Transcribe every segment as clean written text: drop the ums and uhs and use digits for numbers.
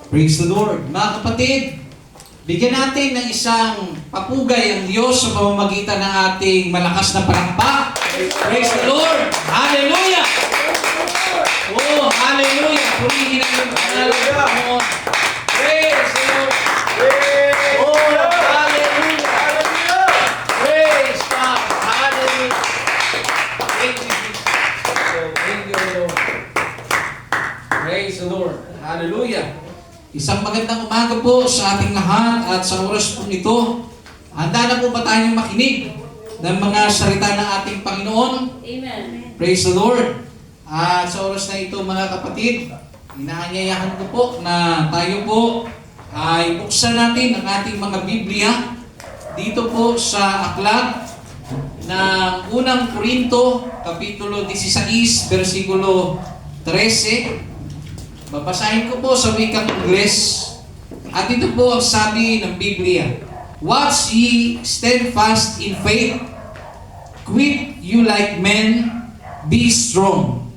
Praise the Lord. Mga kapatid, bigyan natin ng isang papugay ang Diyos sa pamamagitan ng ating malakas na palakpak. Praise the Lord. Hallelujah. Oh, hallelujah. Purihin ang iyong pangalan ng Panginoon. Praise the Lord. Oh, hallelujah. Praise God. Hallelujah. Thank you, Jesus. Thank you, Lord. Praise the Lord. Hallelujah. Isang magandang umaga po sa ating lahat at sa oras po ito. Handa na po ba tayong makinig ng mga salita ng ating Panginoon? Amen. Praise the Lord. At sa oras na ito mga kapatid, inaanyayahan ko po na tayo po ay buksan natin ang ating mga Biblia dito po sa aklat ng unang Korinto, Kapitulo 16, versikulo 13. Babasahin ko po sa wikang Ingles. At ito po ang sabi ng Biblia. Watch ye, stand fast in faith, quit you like men, be strong.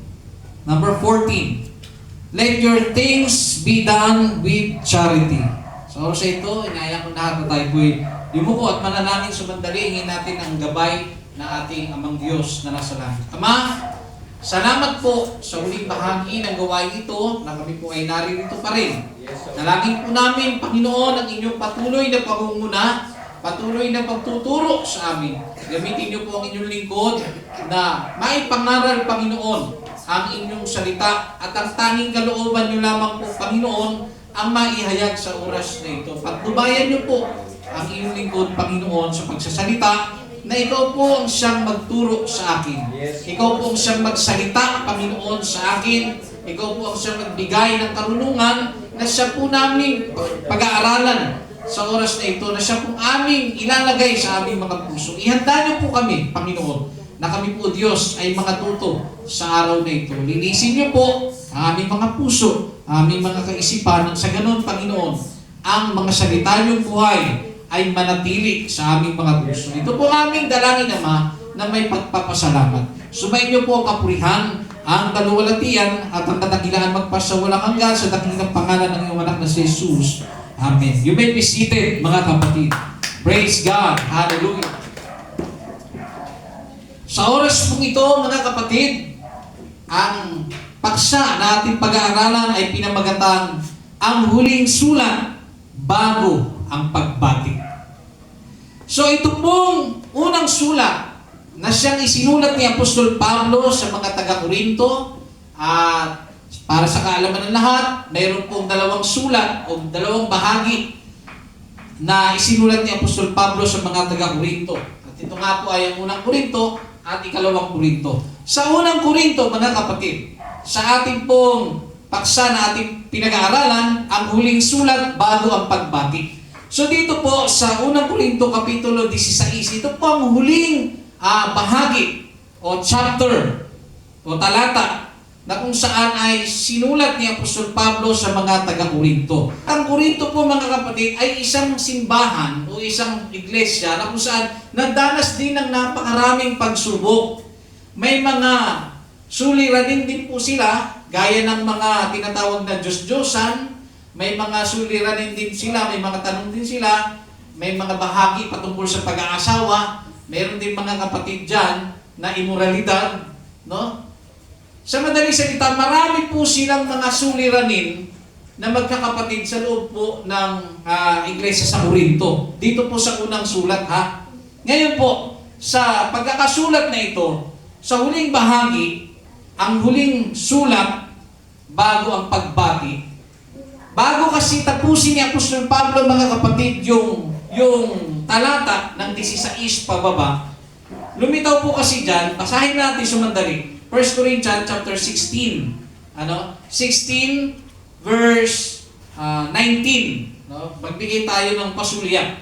Number 14. Let your things be done with charity. So sa ito, inaya ko lahat na tayo po'y yumuko at manalangin sumandali, hingin natin ang gabay ng ating Amang Diyos na nasa langit. Ama, salamat po sa huling bahagi ng gawain ito na kami po ay naririto pa rin. Dalangin po namin, Panginoon, ang inyong patuloy na pangunguna, patuloy na pagtuturo sa amin. Gamitin niyo po ang inyong lingkod na maipangaral, Panginoon, ang inyong salita at ang tanging kalooban niyo lamang po, Panginoon, ang maihayag sa oras na ito. Patnubayan niyo po ang inyong lingkod, Panginoon, sa pagsasalita na ikaw po ang siyang magturo sa akin. Ikaw po ang siyang magsalita, Panginoon, sa akin. Ikaw po ang siyang magbigay ng karunungan na siya po namin pag-aaralan sa oras na ito, na siya po aming ilalagay sa aming mga puso. Ihanda niyo po kami, Panginoon, na kami po, Diyos, ay mga tuto sa araw na ito. Linisin niyo po ang aming mga puso, aming mga kaisipan, at sa ganun, Panginoon, ang mga salita niyong buhay ay manatili sa aming mga puso. Ito po aming dalangin, Ama, na may pagpapasalamat. Sumayin niyo po ang kapurihan, ang kaluwalhatian, at ang kadakilaan magpasawalang hanggan sa dakilang pangalan ng iyong anak na si Jesus. Amen. You may be seated, mga kapatid. Praise God. Hallelujah. Sa oras pong ito, mga kapatid, ang paksa na ating pag-aaralan ay pinamagatang ang huling sulat bago ang pagbati. So ito pong unang sulat na siyang isinulat ni Apostol Pablo sa mga taga-Korinto, at para sa kaalaman ng lahat, mayroon pong dalawang sulat o dalawang bahagi na isinulat ni Apostol Pablo sa mga taga-Korinto. At ito nga po ay ang unang Korinto at ikalawang Korinto. Sa unang Korinto, mga kapatid, sa ating pong paksa na ating pinag-aaralan, ang huling sulat bago ang pagbati. So dito po sa unang Korinto Kapitulo 16, ito po ang huling bahagi o chapter o talata na kung saan ay sinulat ni Apostol Pablo sa mga taga-Korinto. Ang Korinto po, mga kapatid, ay isang simbahan o isang iglesia na kung saan nadanas din ng napakaraming pagsubok. May mga suliranin din po sila, gaya ng mga tinatawag na Diyos-Diyosan. May mga suliranin din sila, may mga tanong din sila, may mga bahagi patungkol sa pag-aasawa, mayroon din mga kapatid dyan na immoralidad, no? Sa madaling salita, marami po silang mga suliranin na magkakapatid sa loob po ng iglesia sa Korinto. Dito po sa unang sulat, ha? Ngayon po, sa pagkakasulat na ito, sa huling bahagi, ang huling sulat bago ang pagbati. Bago kasi tapusin ni Apostol Pablo, mga kapatid, yung talata ng 16 pababa, lumitaw po kasi dyan, basahin natin sumandali. 1 Corinthians chapter 16. 16 verse 19. No? Magbigay tayo ng pasulya.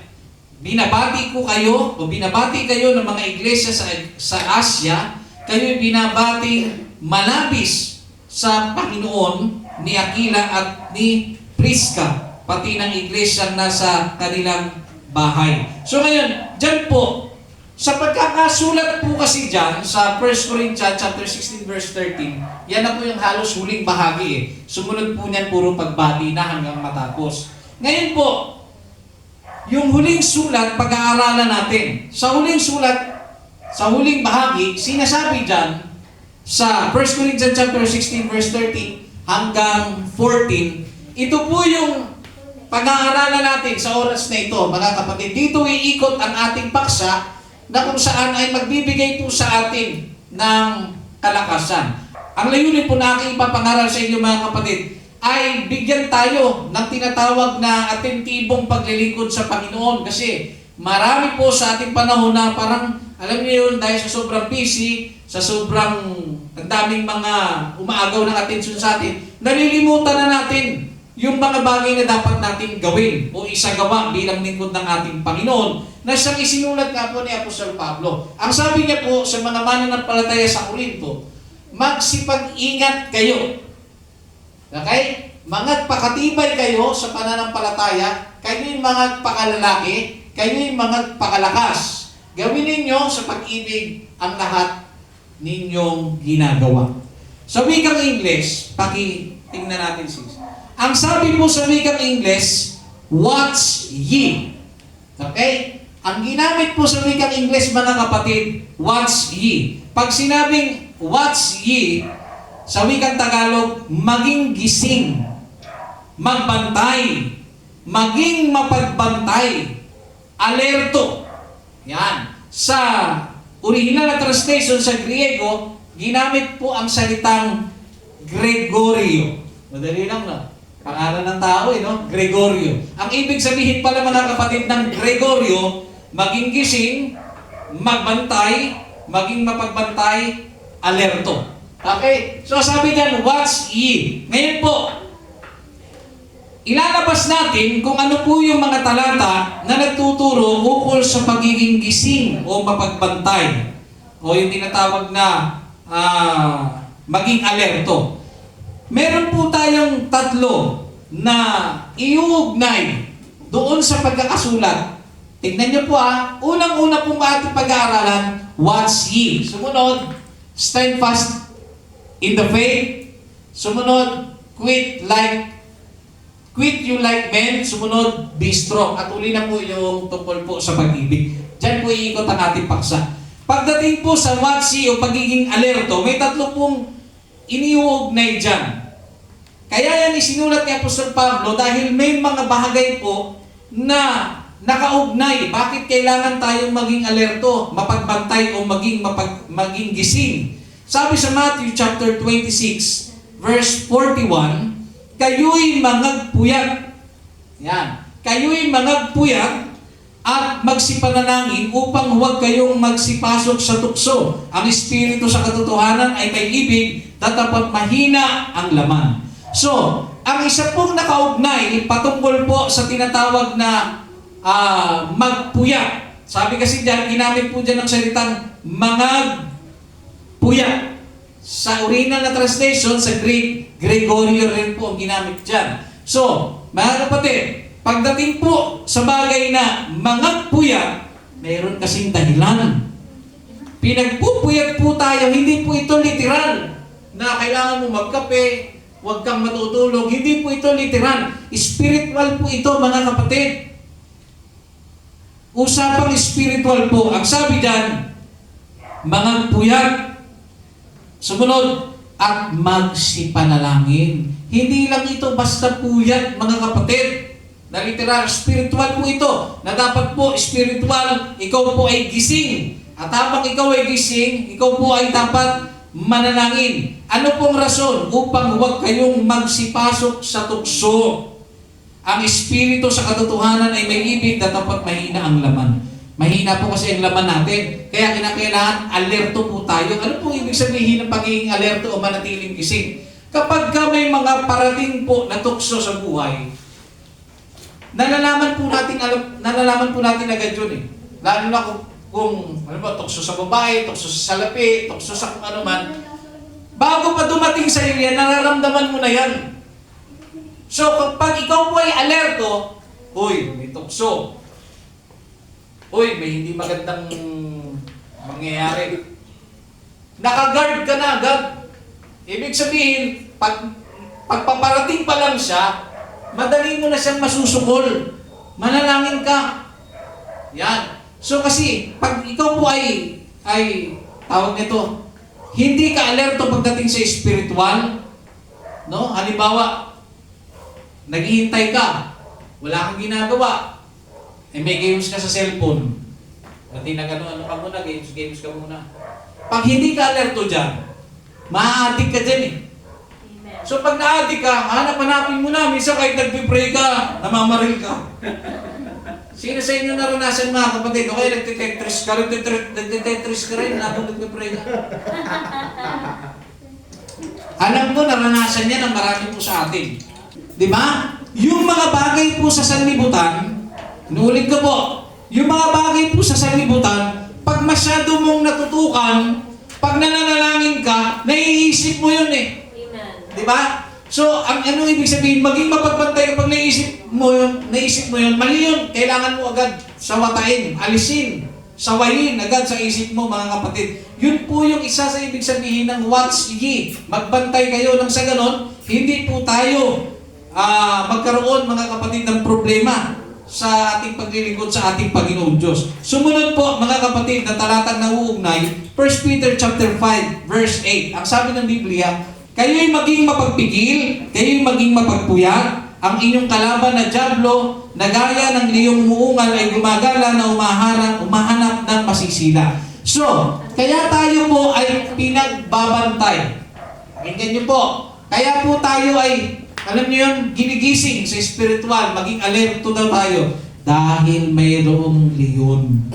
Binabati ko kayo, o binabati kayo ng mga iglesia sa Asia, kayo'y binabati malabis sa Panginoon ni Aquila at ni Prisca, pati ng iglesia nasa kanilang bahay. So ngayon, dyan po, Sa pagkakasulat po kasi dyan, sa 1 Corinthians chapter 16 verse 13, yan na po yung halos huling bahagi eh. Sumunod po niyan puro pagbati na hanggang matapos. Ngayon po, yung huling sulat, pag-aaralan natin. Sa huling sulat, sa huling bahagi, sinasabi dyan, sa 1 Corinthians chapter 16 verse 13 hanggang 14, ito po yung pag-aaralan natin sa oras na ito, mga kapatid. Dito iikot ang ating paksa na kung saan ay magbibigay po sa atin ng kalakasan. Ang layunin po na aking ipapangaral sa inyo, mga kapatid, ay bigyan tayo ng tinatawag na atentibong paglilingkod sa Panginoon. Kasi marami po sa ating panahon na parang, alam niyo yun, dahil sa sobrang busy, sa sobrang ang daming mga umaagaw ng atensyon sa atin, nalilimutan na natin yung mga bagay na dapat natin gawin o isagawa bilang lingkod ng ating Panginoon na siyang isinulat nga po ni Apostol Pablo. Ang sabi niya po sa mga mananampalataya sa Corinto, magsipag-ingat kayo. Okay? Magpakatibay kayo sa pananampalataya, kayo'y magpakalalaki, kayo'y magpakalakas. Gawin ninyo sa pag-ibig ang lahat ninyong ginagawa. Sa wikang English, tingnan natin sis. Ang sabi po sa wikang English, watch ye. Okay? Ang ginamit po sa wikang English, mga kapatid, watch ye. Pag sinabing watch ye, sa wikang Tagalog, maging gising, magbantay, maging mapagbantay, alerto. Yan. Sa original na translation sa Griego, ginamit po ang salitang Gregorio. Madali lang, no? Pangalan ng tao, no? Gregorio. Ang ibig sabihin pala, mga kapatid, ng Gregorio, maging gising, magbantay, maging mapagbantay, alerto. Okay? So sabi dyan, watch ye. Ngayon po, ilalabas natin kung ano po yung mga talata na nagtuturo ukol sa pagiging gising o mapagbantay. O yung tinatawag na maging alerto. Meron po tayong tatlo na iuugnay doon sa pagkakasulat. Tignan niyo po unang-una pong ating pag-aaralan, watch ye. Sumunod, stand fast in the faith. Sumunod, quit you like men. Sumunod, be strong. At uli na po yung tungkol po sa pag-ibig. Diyan po iikot ang ating paksa. Pagdating po sa watch ye o pagiging alerto, may tatlo pong iniuugnay dyan. Kaya yan isinulat ni Apostol Pablo dahil may mga bahagay po na nakaugnay. Bakit kailangan tayong maging alerto, mapagbantay o maging gising? Sabi sa Matthew chapter 26, verse 41, kayo'y mangagpuyat. Yan. Kayo'y mangagpuyat at magsipanalangin upang huwag kayong magsipasok sa tukso. Ang Espiritu sa katotohanan ay may ibig, tatapat mahina ang laman. So, ang isa pong nakaugnay patungkol po sa tinatawag na magpuyat. Sabi kasi dyan, ginamit po dyan ng salitang mangagpuyat. Sa original na translation, sa Greek, Gregorio rin po ang ginamit dyan. So, mga kapatid, pagdating po sa bagay na mangagpuyat, mayroon kasing dahilan. Pinagpupuyat po tayo, hindi po ito literal na kailangan mo magkape, huwag kang matutulog. Hindi po ito literal. Spiritual po ito, mga kapatid. Usapang spiritual po. Ang sabi dyan, mangagpuyat, sumunod, at magsipanalangin. Hindi lang ito basta puyat, mga kapatid. Na literal, spiritual po ito. Na dapat po, spiritual, ikaw po ay gising. At habang ikaw ay gising, ikaw po ay dapat manalangin. Ano pong rason? Upang huwag kayong magsipasok sa tukso. Ang Espiritu sa katotohanan ay may ibig na dapat mahina ang laman. Mahina po kasi ang laman natin. Kaya kinakailangan alerto po tayo. Ano pong ibig sabihin ng pagiging alerto o manatiling gising? Kapag ka may mga parating po na tukso sa buhay, nalalaman po natin agad yun eh. Lalo na kung ano ba, tukso sa babae, tukso sa salapi, tukso sa kung ano man. Bago pa dumating sa iyo yan, nararamdaman mo na yan. So, kapag ikaw po ay alerto, uy, may tukso. Uy, may hindi magandang mangyayari. Nakaguard ka na agad. Ibig sabihin, pagpaparating pa lang siya, madali mo na siyang masusukol. Manalangin ka. Yan. So kasi, pag ikaw po ay tawag nito, hindi ka alerto pagdating sa spiritual, no? Halimbawa, naghihintay ka, wala kang ginagawa, may games ka sa cellphone, pati ano ka muna, games ka muna. Pag hindi ka alerto dyan, ma-addict ka dyan eh. So pag na-addict ka, hanapin mo na, minsan kahit nagpipray ka, namamaril ka. Sino sa inyo naranasan mga kapatid? O kaya nagtitetris ka rin, habang nagpipray ka. Alam ko, naranasan yan ang marami po sa atin. Di ba? Yung mga bagay po sa sanlibutan, inuulit ko po, yung mga bagay po sa sanlibutan, pag masyado mong natutukan, pag nananalangin ka, naiisip mo yun eh. Amen. Di ba? So, ang ano ibig sabihin, maging mapagbantay kapag naisip mo yun, mali yun. Kailangan mo agad sawatain, alisin, sawayin agad sa isip mo mga kapatid. Yun po yung isa sa ibig sabihin ng watch ye. Magbantay kayo nang sa ganon, hindi po tayo magkaroon mga kapatid ng problema sa ating paglilingkod sa ating Panginoon Diyos. Sumunod po mga kapatid na talatang nauugnay, 1 Peter chapter 5 verse 8. Ang sabi ng Biblia, kayo'y maging mapagpigil, kayo'y maging mapagpuyat, ang inyong kalaban na dyablo, na gaya ng liyong umuungal ay gumagala na umahanap ng masisila. So, kaya tayo po ay pinagbabantay. Pakinggan niyo po. Kaya po tayo ay, alam niyo yun, ginigising sa spiritual, maging alerto daw tayo. Dahil mayroong leon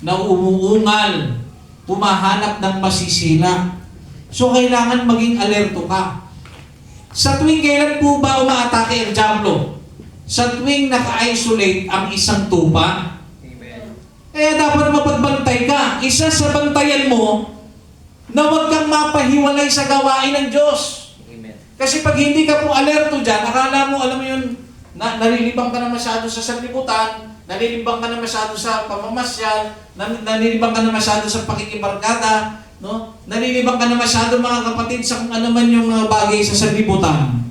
na umuungal, pumahanap ng masisila. So, kailangan maging alerto ka. Sa tuwing kailan po ba umaatake ang dyablo? Sa tuwing naka-isolate ang isang tupa. Amen. Kaya dapat mapagbantay ka. Isa sa bantayan mo na huwag kang mapahiwalay sa gawain ng Diyos. Amen. Kasi pag hindi ka po alerto dyan, akala mo, alam mo yun, nalilibang ka na masyado sa sanlibutan, nalilibang ka na masyado sa pamamasyal, nalilibang ka na masyado sa pakikibarkada, no? Nalilibang ka na masyado mga kapatid sa kung ano man yung mga bagay sa sanlibutan.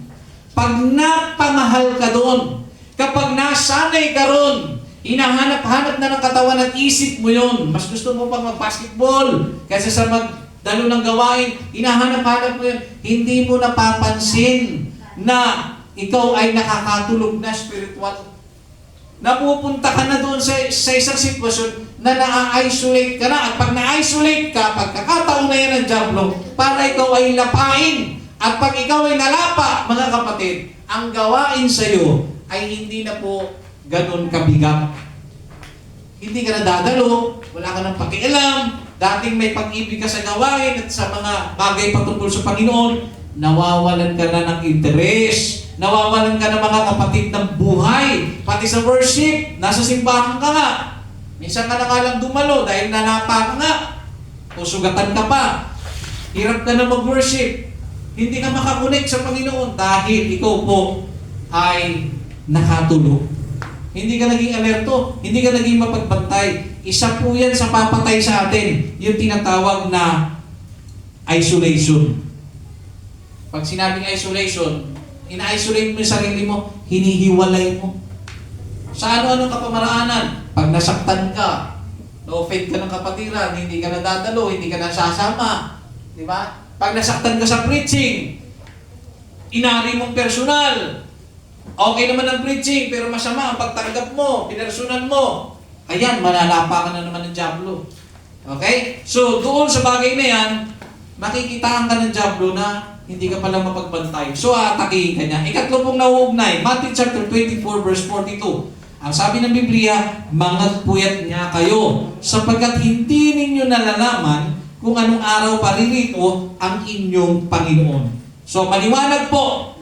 Pag napamahal ka doon, kapag nasanay ka ron, hinahanap-hanap na ng katawan at isip mo yun, mas gusto mo pang mag-basketball kaysa sa magdalo ng gawain, hinahanap-hanap mo yun, hindi mo napapansin na ikaw ay nakakatulog na spiritual. Napupunta ka na doon sa isang sitwasyon na na-isolate ka na. At pag na-isolate ka, pagkakataon na yan ng dyablo, para ikaw ay lapain. At pag ikaw ay nalapa, mga kapatid, ang gawain sa iyo ay hindi na po ganun kabigat. Hindi ka na dadalo, wala ka ng pakialam, dating may pag-ibig ka sa gawain at sa mga bagay patungkol sa Panginoon, nawawalan ka na ng interes. Nawawalan ka ng mga kapatid ng buhay. Pati sa worship, nasa simbahan ka nga. Minsan ka na nga lang dumalo dahil nanapa ka nga. O sugatan ka pa. Hirap ka na mag-worship. Hindi ka makakunik sa Panginoon dahil ikaw po ay nakatulog. Hindi ka naging alerto. Hindi ka naging mapagbantay. Isa po yan sa papatay sa atin. Yung tinatawag na isolation. Pag sinabing isolation, ina-isolate mo yung sarili mo, hinihiwalay mo. Sa ano-ano kapamaraanan, pag nasaktan ka, na-offend ka ng kapatiran, hindi ka nadadalo, hindi ka nasasama. Di ba? Pag nasaktan ka sa preaching, inari mong personal. Okay naman ang preaching, pero masama ang pagtanggap mo, pinersonal mo. Ayan, malalapa ka na naman ng dyablo. Okay? So, doon sa bagay na yan, makikitaan ka ng dyablo na hindi ka pala mapagbantay. So, atakihin ka niya. Ikatlo pong nauugnay, Matthew chapter 24, verse 42. Ang sabi ng Biblia, mga puyat niya kayo, sapagkat hindi ninyo nalalaman kung anong araw paririto ang inyong Panginoon. So, maliwanag po,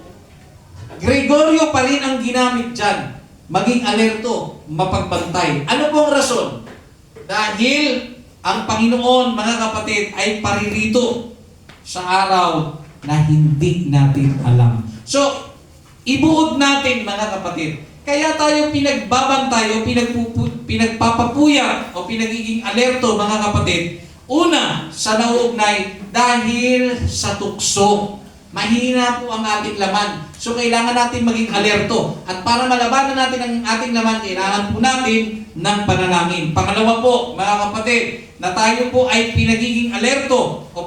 Gregorio pa rin ang ginamit dyan. Maging alerto, mapagbantay. Ano pong rason? Dahil ang Panginoon, mga kapatid, ay paririto sa araw na hindi natin alam. So, ibuod natin mga kapatid. Kaya tayo pinagbabantay o pinagpapapuyat o pinagiging alerto mga kapatid Una, sa nauugnay, dahil sa tukso. Mahina po ang ating laman. So, kailangan natin maging alerto. At para malabanan natin ang ating laman, kailangan po natin ng panalangin. Pangalawa po, mga kapatid, na tayo po ay pinagiging alerto o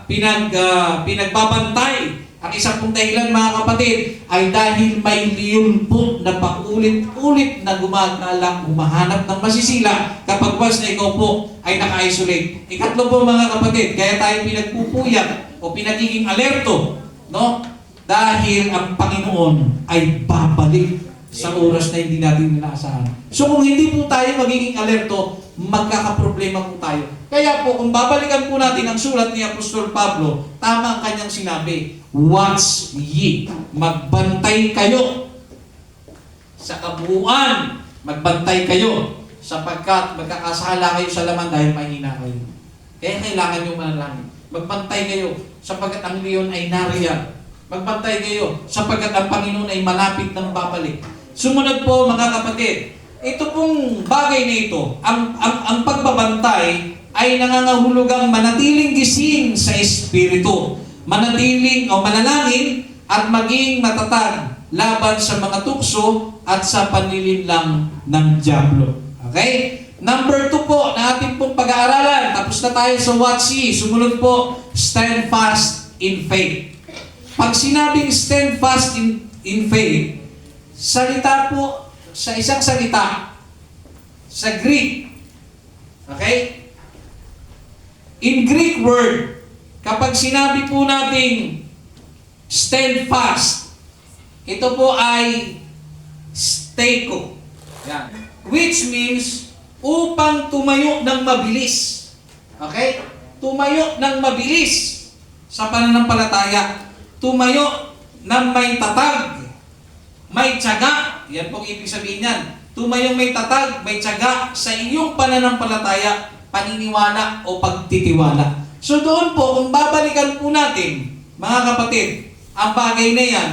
pinagbabantay. Ang isang pong dahilan, mga kapatid, ay dahil may leon po na paulit-ulit na gumagala, humahanap ng masisila kapag once na ikaw po ay naka-isolate. Ikatlo po, mga kapatid, kaya tayo pinagpupuyat o pinagiging alerto, no? Dahil ang Panginoon ay babalik sa oras na hindi natin inaasahan. So kung hindi po tayo magiging alerto, magkakaproblema po tayo. Kaya po, kung babalikan po natin ang sulat ni Apostol Pablo, tama ang kanyang sinabi, watch ye, magbantay kayo. Sa kabuuan, magbantay kayo, sapagkat magkakasala kayo sa laman dahil mahina kayo. Kaya kailangan yung manalangin. Magbantay kayo, sapagkat ang leon ay nariyan. Magbantay kayo, sapagkat ang Panginoon ay malapit ng babalik. Sumunod po, mga kapatid, ito pong bagay na ito, ang pagbabantay ay nangangahulugang manatiling gising sa Espiritu, manatiling o manalangin at maging matatag laban sa mga tukso at sa panlilinlang ng dyablo. Okay? Number 2 po na ating pong pag-aaralan. Tapos na tayo sa watch ye. Sumunod po, stand fast in faith. Pag sinabing stand fast in faith, salita po sa isang salita sa Greek. Okay? In Greek word, kapag sinabi po nating stand fast, ito po ay steko. Yan. Which means upang tumayo ng mabilis. Okay? Tumayo ng mabilis sa pananampalataya. Tumayo ng may tatag, may tiyaga. Yan pong ibig sabihin yan. Tumayong may tatag, may tiyaga sa iyong pananampalataya, paniniwala o pagtitiwala. So doon po, kung babalikan po natin, mga kapatid, ang bagay na yan,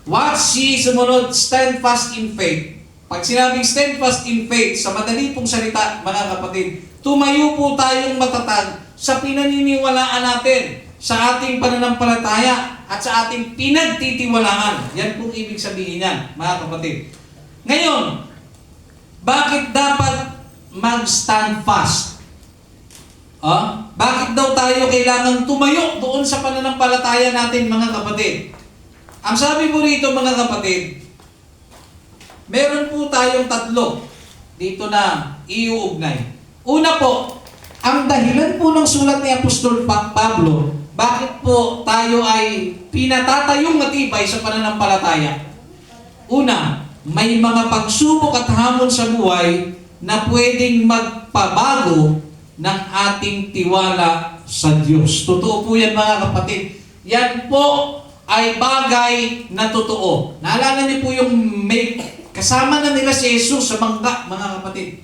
watch ye, sumunod, stand fast in faith. Pag sinabing stand fast in faith, sa madali pong salita, mga kapatid, tumayo po tayong matatag sa pinaniniwalaan natin, sa ating pananampalataya, at sa ating pinagtitiwalaan. Yan pong ibig sabihin yan, mga kapatid. Ngayon, bakit dapat mag-stand fast? Bakit daw tayo kailangang tumayo doon sa pananampalataya natin, mga kapatid? Ang sabi po rito, mga kapatid, meron po tayong 3 dito na iuugnay. Una po, ang dahilan po ng sulat ni Apostol Pablo, bakit po tayo ay pinatatayong matibay sa pananampalataya? Una, may mga pagsubok at hamon sa buhay na pwedeng magpabago ng ating tiwala sa Diyos. Totoo po yan, mga kapatid. Yan po ay bagay na totoo. Naalala niyo po yung may kasama na nila si Jesus sa bangka, mga kapatid.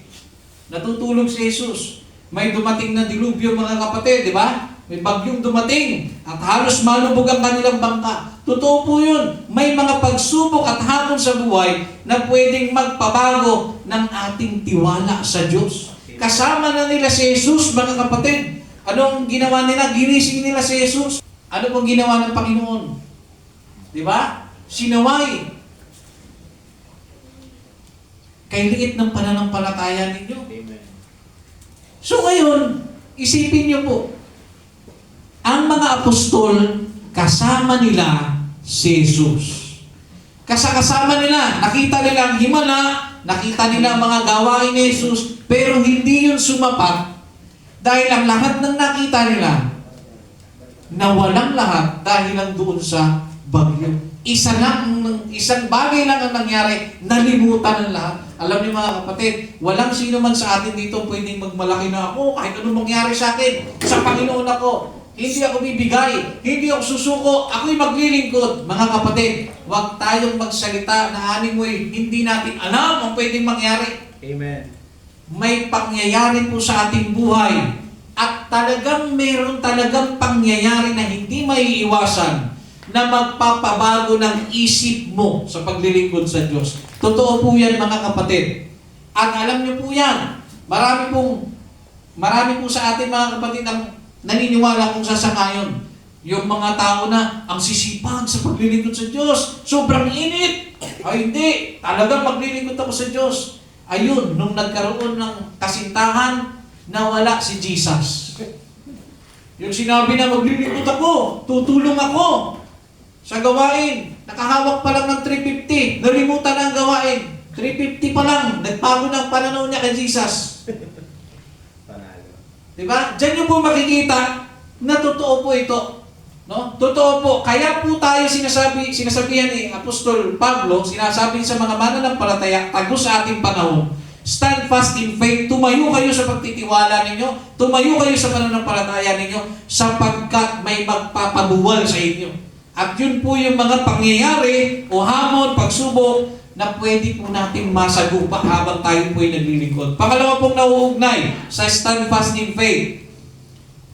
Natutulog si Jesus. May dumating na dilubyo, mga kapatid, di ba? May bagyong dumating at halos malubog ang kanilang bangka. Totoo po yun. May mga pagsubok at hamon sa buhay na pwedeng magpabago ng ating tiwala sa Diyos. Kasama na nila si Jesus, mga kapatid. Anong ginawa nila? Ginising nila si Jesus. Ano pong ginawa ng Panginoon? Di ba? Sinaway. Kay liit ng pananampalataya ninyo. Amen. So ngayon, isipin niyo po, ang mga apostol, kasama nila si Jesus. Kasama nila, nakita nila ang himala, nakita nila ang mga gawain ni Jesus, pero hindi yun sumapat dahil ang lahat ng nakita nila, nawalang lahat dahil lang doon sa bagyo. Isang bagay lang ang nangyari, nalimutan ng lahat. Alam niyo, mga kapatid, walang sino man sa atin dito pwedeng magmalaki na ako, kahit anong mangyari sa akin, sa Panginoon ako. Hindi ako bibigay, hindi ako susuko, ako'y maglilingkod. Mga kapatid, huwag tayong magsalita na animoy, hindi natin alam ang pwedeng mangyari. Amen. May pangyayari po sa ating buhay at meron talagang pangyayari na hindi maiiwasan na magpapabago ng isip mo sa paglilingkod sa Diyos. Totoo po yan, mga kapatid. At alam niyo po yan, marami pong marami po sa atin mga kapatid ang naniniwala kung sasangayon. Yung mga tao na ang sisipag sa paglilingkod sa Diyos, sobrang init. Ay hindi, talagang maglilingkod ako sa Diyos. Ayun, nung nagkaroon ng kasintahan, nawala si Jesus. Yung sinabi na maglilingkod ako, tutulong ako sa gawain. Nakahawak pa lang ng 350, nalimutan na ang gawain. 350 pa lang, nagbago ng pananaw niya kay Jesus. Diba? Diyan yung po makikita na totoo po ito. No? Totoo po. Kaya po tayo sinasabihan ni Apostol Pablo, sinasabi sa mga mananampalataya, tagos sa ating panahon, stand fast in faith, tumayo kayo sa pagtitiwala ninyo, tumayo kayo sa pananampalataya ninyo, sapagkat may magpapabuwal sa inyo. At yun po yung mga pangyayari o hamon, pagsubok, na pwede po natin masagupa habang tayo po ay naglilingkod. Pangalawa pong nauugnay sa stand fast in faith,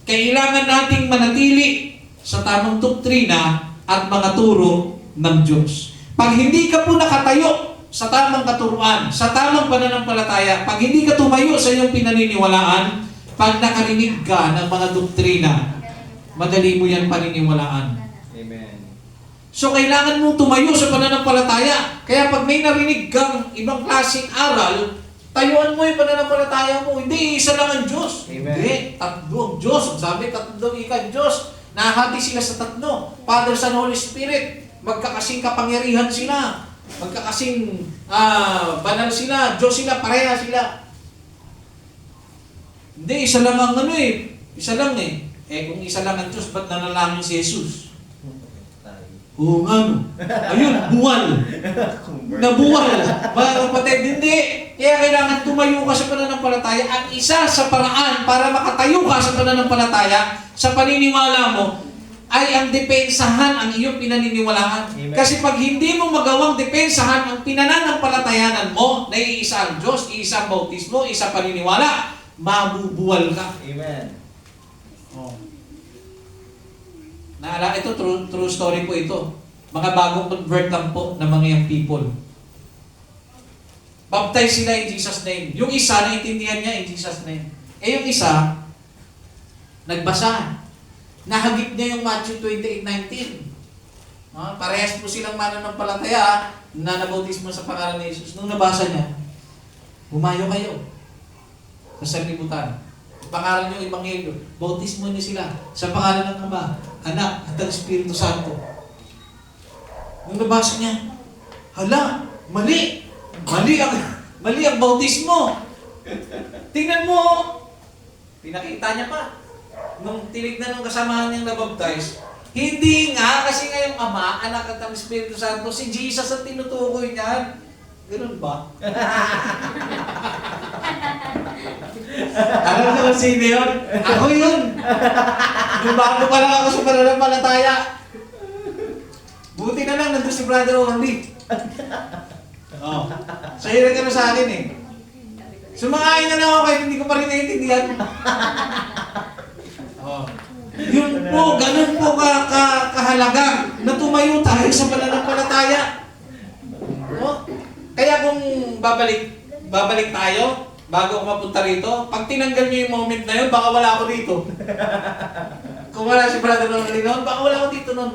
kailangan nating manatili sa tamang doktrina at mga turo ng Diyos. Pag hindi ka po nakatayo sa tamang katuruan, sa tamang pananampalataya, pag hindi ka tumayo sa iyong pinaniniwalaan, pag nakarinig ka ng mga doktrina, madali mo yan paniniwalaan. Amen. So, kailangan mong tumayo sa pananampalataya. Kaya pag may narinig kang ibang klaseng aral, tayuan mo yung pananampalataya mo. Hindi, isa lang ang Diyos. Amen. Hindi, tatlo ang Diyos. Sabi, tatlo ika Diyos. Nahati sila sa tatlo. Father, Son, Holy Spirit. Magkakasing kapangyarihan sila. Magkakasing banal sila. Diyos sila, pareha sila. Hindi, isa lang ang Isa lang eh. Kung isa lang ang Diyos, ba't nanalangin si Jesus? Oo nga no. Ayun, buwal. Nabuwal. Mga kapatid, hindi. Kaya kailangan tumayo ka sa pananampalataya. Ang isa sa paraan para makatayo ka sa pananampalataya, sa paniniwala mo, ay ang depensahan ang iyong pinaniniwalaan. Amen. Kasi pag hindi mo magawang depensahan ang pinananampalatayanan mo, na iisa ang Diyos, isang bautismo, isang paniniwala, mabubuwal ka. Amen. Oh. Naalala, ito, true story po ito. Mga bagong convert lang po ng mga young people. Baptize sila in Jesus' name. Yung isa, naintindihan niya in Jesus' name. Yung isa, nagbasa. Nahagip niya yung Matthew 28:19. Parehas po silang mananampalataya na nabautismo sa pangalan ni Jesus. Nung nabasa niya, humayo kayo sa sanlibutan. Pangalan yung Ebanghelyo, bautismo niyo sila sa pangalan ng Ama, Anak, at ang Espiritu Santo. Nung nabasa niya, hala, mali ang bautismo. Tingnan mo, pinakita niya pa. Nung tinignan ng kasamahan niyang nabaptize, hindi nga, kasi nga yung Ama, Anak, at ang Espiritu Santo, si Jesus ang tinutukoy niyan. Ganun ba? Alam mo kung sino yun? Ako yun! Nung bago pa lang ako sa pananampalataya. Buti na lang, nandun si Brother Orly. Oh. Sa'yo rin ka na sa akin eh. Sumangain na lang ako kahit hindi ko pa rin naiintindihan. Oh. Yun po, ganun po kahalaga na tumayo tayo sa pananampalataya. Oh. Kaya kung babalik tayo, bago ako mapunta rito, pag tinanggal niyo yung moment na yun, baka wala ako dito. Kung wala si Brother Orly noon, baka wala ako dito noon.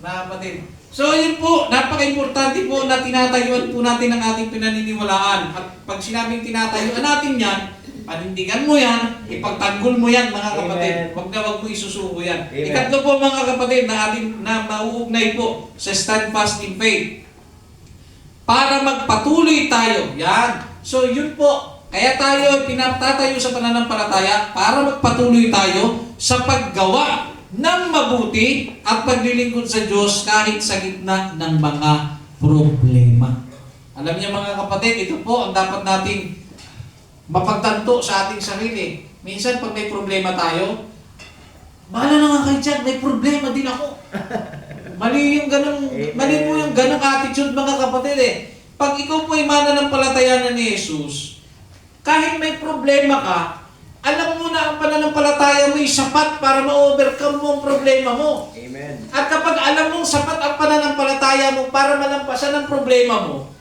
Mga kapatid. So yun po, napaka-importante po na tinatayuan po natin ang ating pinaniniwalaan. At pag sinabing tinatayuan natin yan, panindigan mo yan, ipagtanggol mo yan mga kapatid. Huwag na huwag mo isusuko yan. Amen. Ikatlo po mga kapatid na mauugnay po sa stand fast in faith. Para magpatuloy tayo. Yan. So yun po. Kaya tayo pinatatayo sa pananampalataya para magpatuloy tayo sa paggawa ng mabuti at paglilingkod sa Diyos kahit sa gitna ng mga problema. Alam niyo mga kapatid, ito po ang dapat nating mapagtanto sa ating sarili. Minsan pag may problema tayo, bahala na nga kayo dyan, may problema din ako. Mali po yung ganong attitude mga kapatid eh. Pag ikaw po ay mananampalataya ni Jesus, kahit may problema ka, alam mo na ang pananampalataya mo ay sapat para ma-overcome mo ang problema mo. Amen. At kapag alam mong sapat ang pananampalataya mo para malampasan ang problema mo,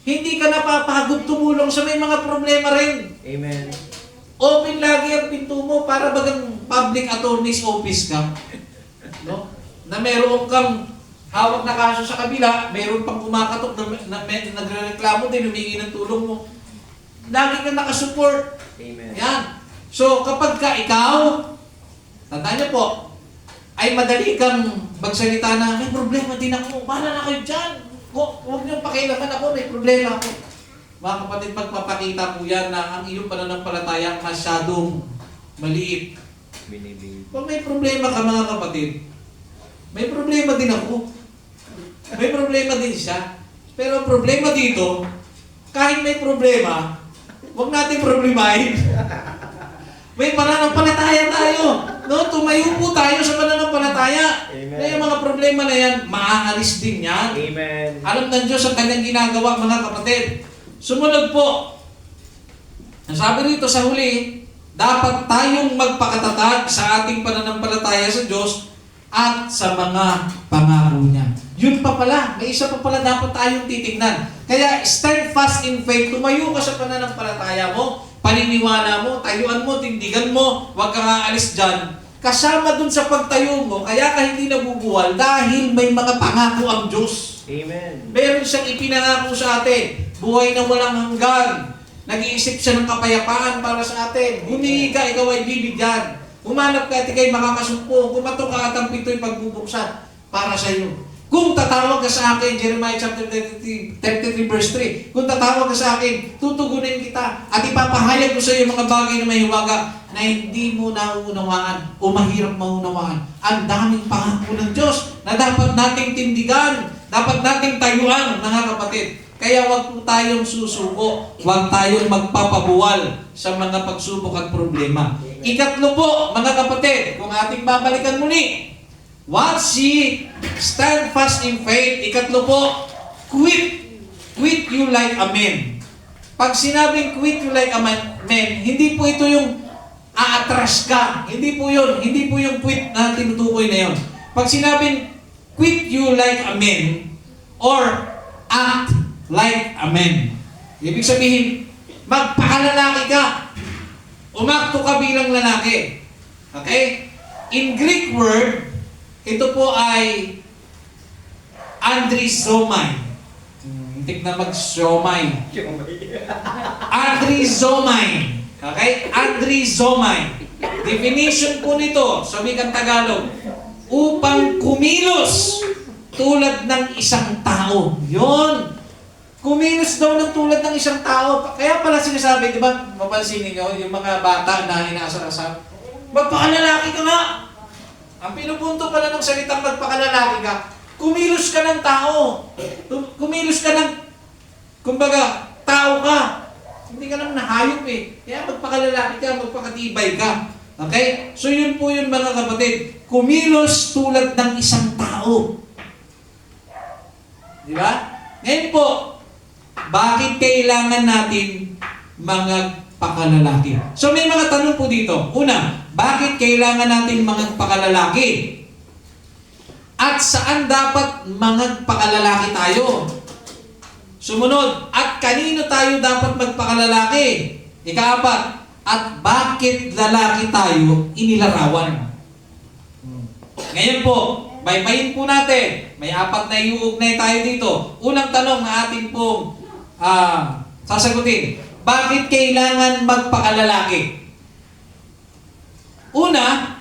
hindi ka napapagod tumulong sa may mga problema rin. Amen. Open lagi ang pinto mo para bagang public attorney's office ka. No? Na meron kang hawak na kaso sa kabila, meron pang kumakatok na nagrereklamo din, humingi ng tulong mo. Lagi kang nakasupport. Amen. Yan. So, kapag ka ikaw, tandaan niyo po, ay madali kang magsalita na, may problema din ako, bahala na kayo dyan. Huwag niyong pakialaman ako, may problema ako. Mga kapatid, pagpapakita po yan na ang iyong pananampalataya masyadong maliit. Kung may problema ka mga kapatid, may problema din ako. May problema din siya. Pero ang problema dito, kahit may problema, huwag natin problemahin. May pananampalataya tayo. No? Tumayo po tayo sa pananampalataya. Amen. Kaya mga problema na yan, maaalis din yan. Amen. Alam ng Diyos ang kanyang ginagawa, mga kapatid. Sumunod po. Ang sabi rito sa huli, dapat tayong magpakatatag sa ating pananampalataya sa Diyos at sa mga pangako niya. Yun pa pala, may isa pa pala dapat tayong titignan. Kaya stand fast in faith, tumayo ka sa pananampalataya mo, paniniwala mo, tayuan mo, tindigan mo, huwag kang aalis dyan. Kasama dun sa pagtayo mo, kaya ka hindi nabubuwal dahil may mga pangako ang Diyos. Amen. Meron siyang ipinangako sa atin, buhay na walang hanggan. Nag-iisip siya ng kapayapaan para sa atin. Humingi ka, ikaw ay bibigyan. Humanap ka at ikay makakasumpong. Kumatok ka at ang pinto'y pagbubuksan para sa iyo. Kung tatawag ka sa akin, Jeremiah chapter 33 verse 3, kung tatawag ka sa akin, tutugunin kita at ipapahayag ko sa iyo mga bagay na may hiwaga na hindi mo nauunawaan o mahirap maunawaan. Ang daming pangako ng Diyos na dapat nating tindigan, dapat nating tayuan, mga kapatid. Kaya wag po tayong susuko, wag tayong magpapabuwal sa mga pagsubok at problema. Ikatlo po, mga kapatid, kung ating babalikan muli, once ye stand fast in faith, ikatlo po, quit you like a man. Pag sinabing quit you like a man, hindi po ito yung aatras ka. Hindi po yun. Hindi po yung quit na tinutukoy na yun. Pag sinabing quit you like a man or act like a man, ibig sabihin, magpakalalaki ka. Umakto ka bilang lalaki. Okay? In Greek word, ito po ay andrizomai. Hintik na mag-siomai. Andrizomai. Okay? Andrizomai. Definition po nito sa wikang Tagalog, upang kumilos tulad ng isang tao. Yun. Kumilos daw ng tulad ng isang tao. Kaya pala sinasabi, di ba, mapansin niyo, yung mga bata na inaasar-asar, magpakalalaki ka nga. Ang pinupunto pala ng salitang magpakalalaki ka, kumilos ka ng tao. Kumilos ka ng, kumbaga, tao ka. Hindi ka lang nahayop eh. Kaya magpakalalaki ka, magpakatibay ka. Okay? So yun po yun mga kapatid. Kumilos tulad ng isang tao. Di ba? Ngayon po, bakit kailangan natin mga pakalalaki? So may mga tanong po dito. Una, bakit kailangan natin mga pakalalaki? At saan dapat mga pakalalaki tayo? Sumunod, at kanino tayo dapat magpakalalaki? Ikaapat, at bakit lalaki tayo inilarawan? Ngayon po, baybayin po natin. May apat na iuugnay tayo dito. Unang tanong na ating pong sasagutin. Bakit kailangan magpakalalaki? Una,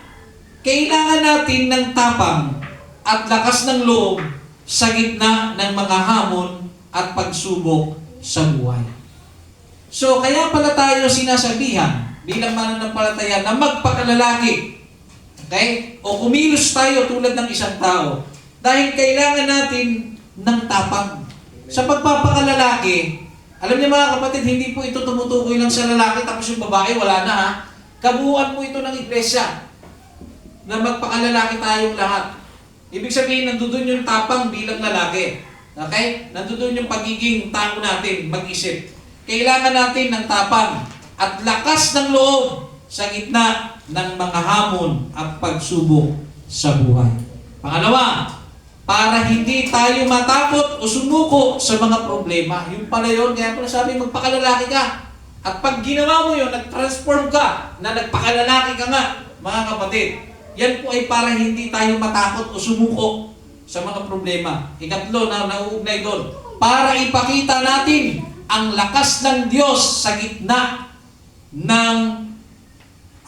kailangan natin ng tapang at lakas ng loob sa gitna ng mga hamon at pagsubok sa buhay. So, kaya pala tayo sinasabihan bilang mananampalataya na magpakalalaki. Okay? O kumilos tayo tulad ng isang tao. Dahil kailangan natin ng tapang. Sa pagpapakalalaki, alam niyo mga kapatid, hindi po ito tumutukoy lang sa lalaki tapos yung babae, wala na ha. Kabuuan po ito ng iglesia na magpakalalaki tayong lahat. Ibig sabihin, nandoon yung tapang bilang lalaki. Okay? Nandoon yung pagiging tao natin, mag-isip. Kailangan natin ng tapang at lakas ng loob sa gitna ng mga hamon at pagsubok sa buhay. Pangalawa, para hindi tayo matakot o sumuko sa mga problema. Yung pala yun, kaya pala sabi, magpakalalaki ka. At pag ginawa mo yun, nag-transform ka, na nagpakalalaki ka nga, mga kapatid, yan po ay para hindi tayo matakot o sumuko sa mga problema. Ikatlo na nauugnay doon, para ipakita natin ang lakas ng Diyos sa gitna ng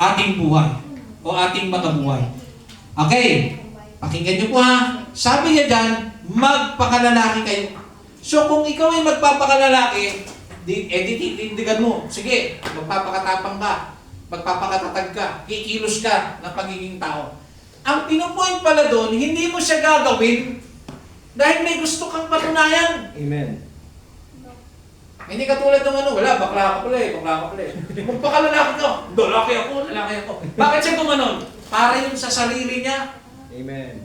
ating buhay o ating mga buhay. Okay, pakinggan niyo po ha. Sabi niya dyan, magpakalalaki kayo. So kung ikaw ay magpapakalalaki, titindigan mo. Sige, magpapakatapang ka, magpapakatatag ka, kikilos ka ng pagiging tao. Ang pinupoint pala doon, hindi mo siya gagawin dahil may gusto kang patunayan. Amen. Hindi katulad ng wala, bakla ka pala eh. Magpakalalaki ka, lalaki ako. Bakit siya gumanon? Para yun sa sarili niya. Amen.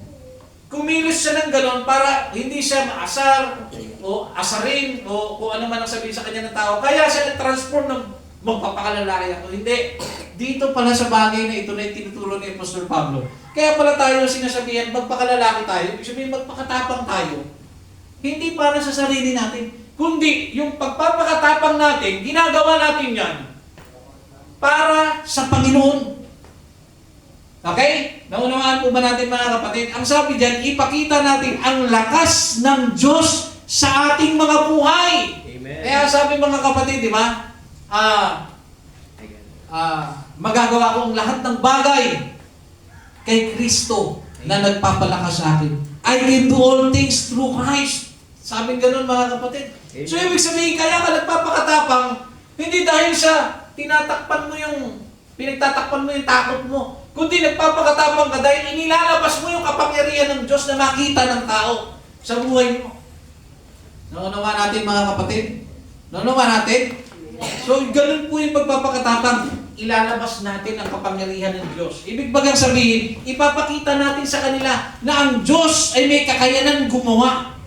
Kumilos siya ng ganon para hindi siya maasar o asarin o kung ano man ang sabihin sa kanya ng tao. Kaya siya nag-transform ng magpapakalalaki ako. Hindi. Dito pala sa bagay na ito na tinuturo ni Apostol Pablo. Kaya pala tayo sinasabihan, magpakalalaki tayo. Ibig sabihin, magpakatapang tayo. Hindi para sa sarili natin. Kundi, yung pagpapakatapang natin, ginagawa natin yan para sa Panginoon. Okay? Naunawaan po ba natin mga kapatid? Ang sabi dyan, ipakita natin ang lakas ng Diyos sa ating mga buhay. Amen. Kaya sabi mga kapatid, di ba? Magagawa ko ang lahat ng bagay kay Kristo na nagpapalakas sa akin. I can do all things through Christ. Sabi ganun mga kapatid. Amen. So ibig sabihin, kaya ka nagpapakatapang, hindi dahil sa tinatakpan mo yung, pinagtatakpan mo yung takot mo, kundi nagpapakatapang ka dahil inilalabas mo yung kapangyarihan ng Diyos na makita ng tao sa buhay mo. Naunawa natin mga kapatid? Naunawa natin? So, ganun po yung pagpapakatapang. Ilalabas natin ang kapangyarihan ng Diyos. Ibig bagang sabihin, ipapakita natin sa kanila na ang Diyos ay may kakayanan gumawa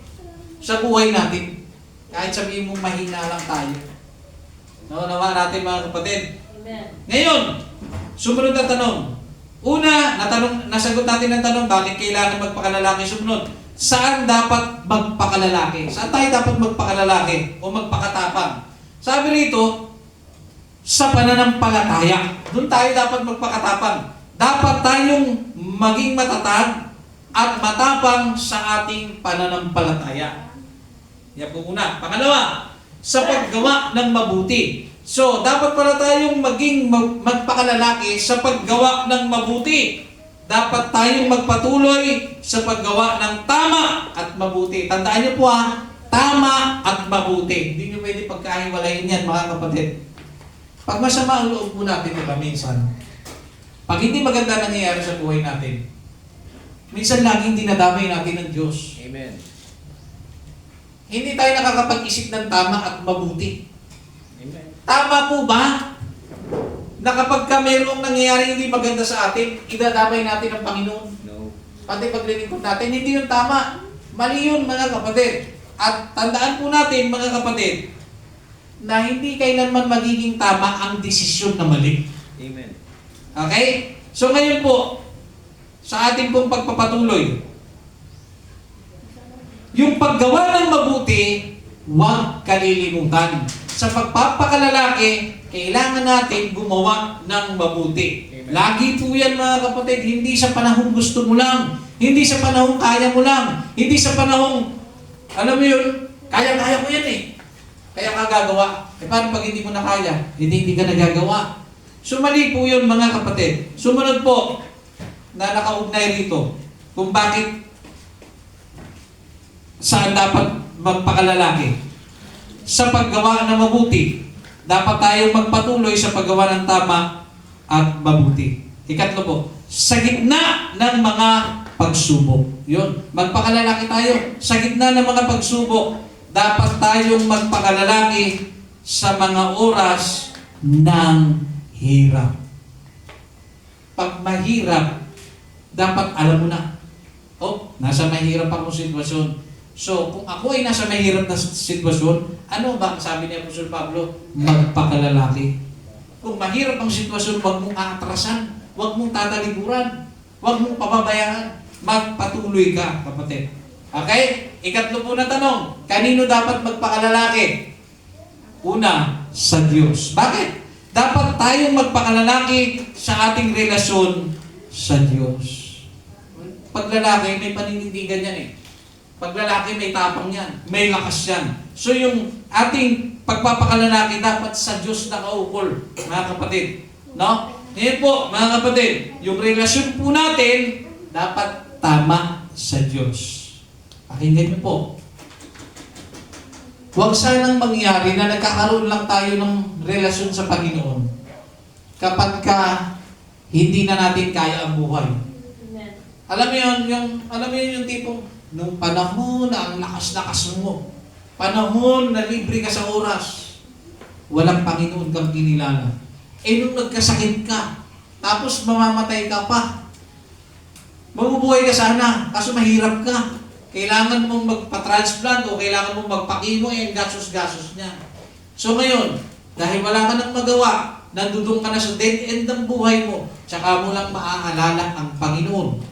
sa buhay natin. Kahit sabihin mong mahina lang tayo. Naunawa natin mga kapatid? Amen. Ngayon, sumunod na tanong. Una, nasagot natin ang tanong, bakit kailangan magpakalalaki? Sumunod, saan dapat magpakalalaki? Saan tayo dapat magpakalalaki o magpakatapang? Sabi rito, sa pananampalataya. Doon tayo dapat magpakatapang. Dapat tayong maging matatag at matapang sa ating pananampalataya. Yan po una. Pangalawa, sa paggawa ng mabuti. So, dapat pala tayong maging magpakalalaki sa paggawa ng mabuti. Dapat tayong magpatuloy sa paggawa ng tama at mabuti. Tandaan niyo po tama at mabuti. Hindi niyo pwede pagkahiwalayin yan mga kapatid. Pag masama ang loob po natin, diba, minsan, pag hindi maganda nangyayari sa buhay natin, minsan laging dinadamay natin ng Diyos. Amen. Hindi tayo nakakapag-isip ng tama at mabuti. Amen. Tama po ba na kapag mayroong nangyayari hindi maganda sa atin, idadamay natin ang Panginoon? No. Pati paglilingkod natin, hindi yun tama. Mali yun mga kapatid. At tandaan po natin mga kapatid, na hindi kailanman magiging tama ang desisyon na mali. Amen. Okay? So ngayon po, sa ating pong pagpapatuloy, yung paggawa ng mabuti, huwag kalilimutan. Sa pagpapakalalaki, kailangan natin gumawa ng mabuti. Amen. Lagi po yan mga kapatid, hindi sa panahong gusto mo lang, hindi sa panahong kaya mo lang, hindi sa panahong, alam mo yun, kaya-kaya ko yan eh. Kaya ka gagawa. E paano pag hindi mo na kaya? Hindi ka nagagawa. So mali po yun mga kapatid. Sumunod po, na nakaugnay rito, kung bakit saan dapat magpakalalaki. Sa paggawa ng mabuti, dapat tayong magpatuloy sa paggawa ng tama at mabuti. Ikatlo po, sa gitna ng mga pagsubok. Yun, magpakalalaki tayo. Sa gitna ng mga pagsubok, dapat tayong magpakalalaki sa mga oras ng hirap. Pag mahirap, dapat alam mo na, nasa mahirap akong sitwasyon. So, kung ako ay nasa mahirap na sitwasyon, ano ba sabi ni Apostol Pablo? Magpakalalaki. Kung mahirap ang sitwasyon, huwag mong aatrasan, huwag mong tatalikuran, huwag mong pababayaan. Magpatuloy ka, kapatid. Okay? Ikatlo po na tanong, kanino dapat magpakalalaki? Una, sa Diyos. Bakit? Dapat tayong magpakalalaki sa ating relasyon sa Diyos. Pag lalaki, may paninindigan yan eh. Pag lalaki, may tapang yan. May lakas yan. So yung ating pagpapakalalaki dapat sa Diyos nakaukol, mga kapatid. No? Ngayon po, mga kapatid, yung relasyon po natin, dapat tama sa Diyos. Pakinggan niyo po. Huwag sanang mangyari na nagkakaroon lang tayo ng relasyon sa Panginoon kapag hindi na natin kaya ang buhay. Amen. Alam mo yun yung tipong, nung panahon na ang lakas-lakas mo, panahon na libre ka sa oras, walang Panginoon kang kinilala. Nung nagkasakit ka, tapos mamamatay ka pa, mabubuhay ka sana, kaso mahirap ka. Kailangan mong magpa-transplant o kailangan mong magpa-chemo, gasos-gasos niya. So ngayon, dahil wala ka nang magawa, nandudong ka na sa dead end ng buhay mo, tsaka mo lang maaalala ang Panginoon.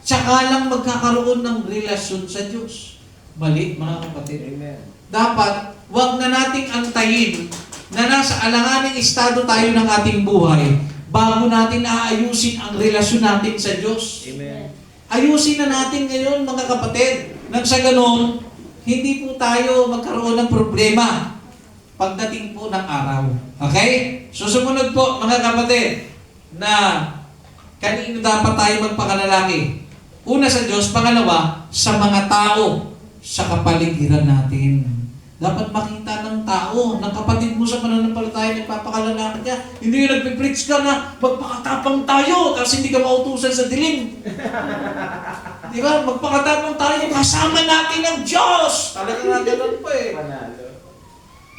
Tsaka lang magkakaroon ng relasyon sa Diyos. Mali, mga kapatid. Amen. Dapat, wag na nating antayin na nasa alanganing estado tayo ng ating buhay bago natin aayusin ang relasyon natin sa Diyos. Amen. Ayusin na natin ngayon, mga kapatid. Nang sa ganon, hindi po tayo magkaroon ng problema pagdating po ng araw. Okay? Susunod po, mga kapatid, na kanino dapat tayo magpakalalaki? Una sa Diyos, pangalawa, sa mga tao sa kapaligiran natin. Dapat makita ng tao, ng kapatid mo sa pananampalataya, nagpapakalalaki ka. Hindi yung nagpipreach ka na magpakatapang tayo, tapos hindi ka mautusan sa dilim. Di ba? Magpakatapang tayo, kasama natin ang Diyos. Talagang nga ganun po eh. Panalo.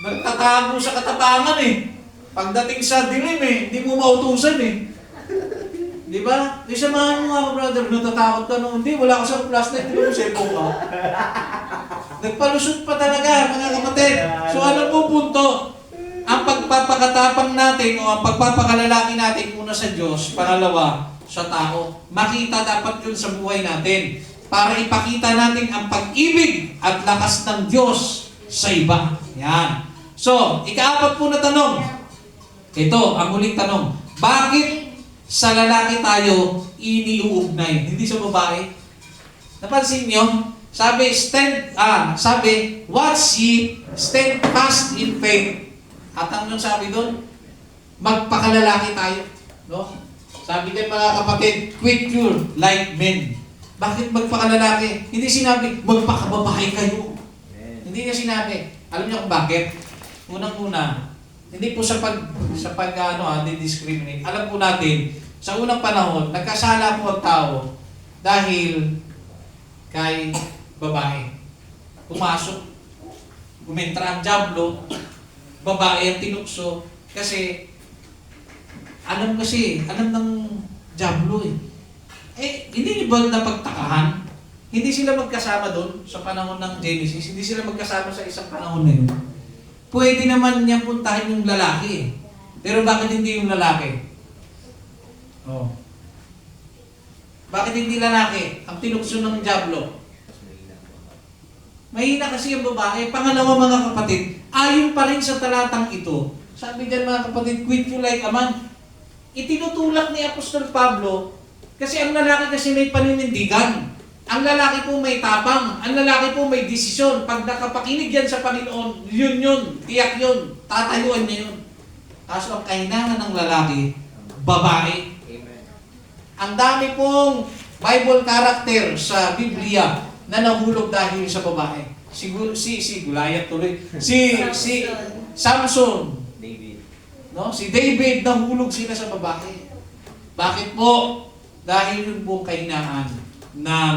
Nagtatago sa katapangan eh. Pagdating sa dilim eh, hindi mo mautusan eh. Di ba? Di samahan mo nga, brother, natatakot ka nung hindi, wala ka sa flashlight, di ba yung cellphone ka? Nagpalusot pa talaga, mga kapatid. So ano po punto? Ang pagpapakatapang natin o ang pagpapakalalaki natin una sa Diyos, pangalawa, sa tao. Makita dapat yun sa buhay natin para ipakita natin ang pag-ibig at lakas ng Diyos sa iba. Yan. So, ikaapat po na tanong. Ito, ang huling tanong. Bakit sa lalaki tayo iniuugnay? Hindi sa babae? Napansin nyo? Sabi, watch ye, stand fast in faith. At ang sabi doon, magpakalalaki tayo. No? Sabi din mga kapatid, quit your like men. Bakit magpakalalaki? Hindi sinabi, magpakababae kayo. Amen. Hindi niya sinabi. Alam niyo kung bakit? Unang-una, hindi po sa discriminate. Alam po natin, sa unang panahon, nagkasala po ang tao dahil kay babae. Pumasok, gumentra ang dyablo, babae ang tinukso, kasi alam ng dyablo eh. Hindi niyo ba napagtakahan? Hindi sila magkasama doon sa panahon ng Genesis, hindi sila magkasama sa isang panahon na yun. Pwede naman niya puntahin yung lalaki eh. Pero bakit hindi yung lalaki? Oh. Bakit hindi lalaki? Ang tinukso ng dyablo. Mas mahina po. Mahina kasi yung babae. Pangalawa mga kapatid, ayon pa rin sa talatang ito, sabi dyan mga kapatid, quit you like a man. Itinutulak ni Apostol Pablo, kasi ang lalaki kasi may paninindigan. Ang lalaki po may tapang. Ang lalaki po may desisyon. Pag nakapakinig yan sa Panginoon, yun, tiyak yun. Tatayuan niya yun. Kaso ang kahinangan ng lalaki, babae. Amen. Ang dami pong Bible character sa Biblia na nahulog dahil sa babae. Si Goliath tuloy. Si Samson. David. No? Si David, nahulog sila sa babae. Bakit po? Dahil yun po kahinaan ng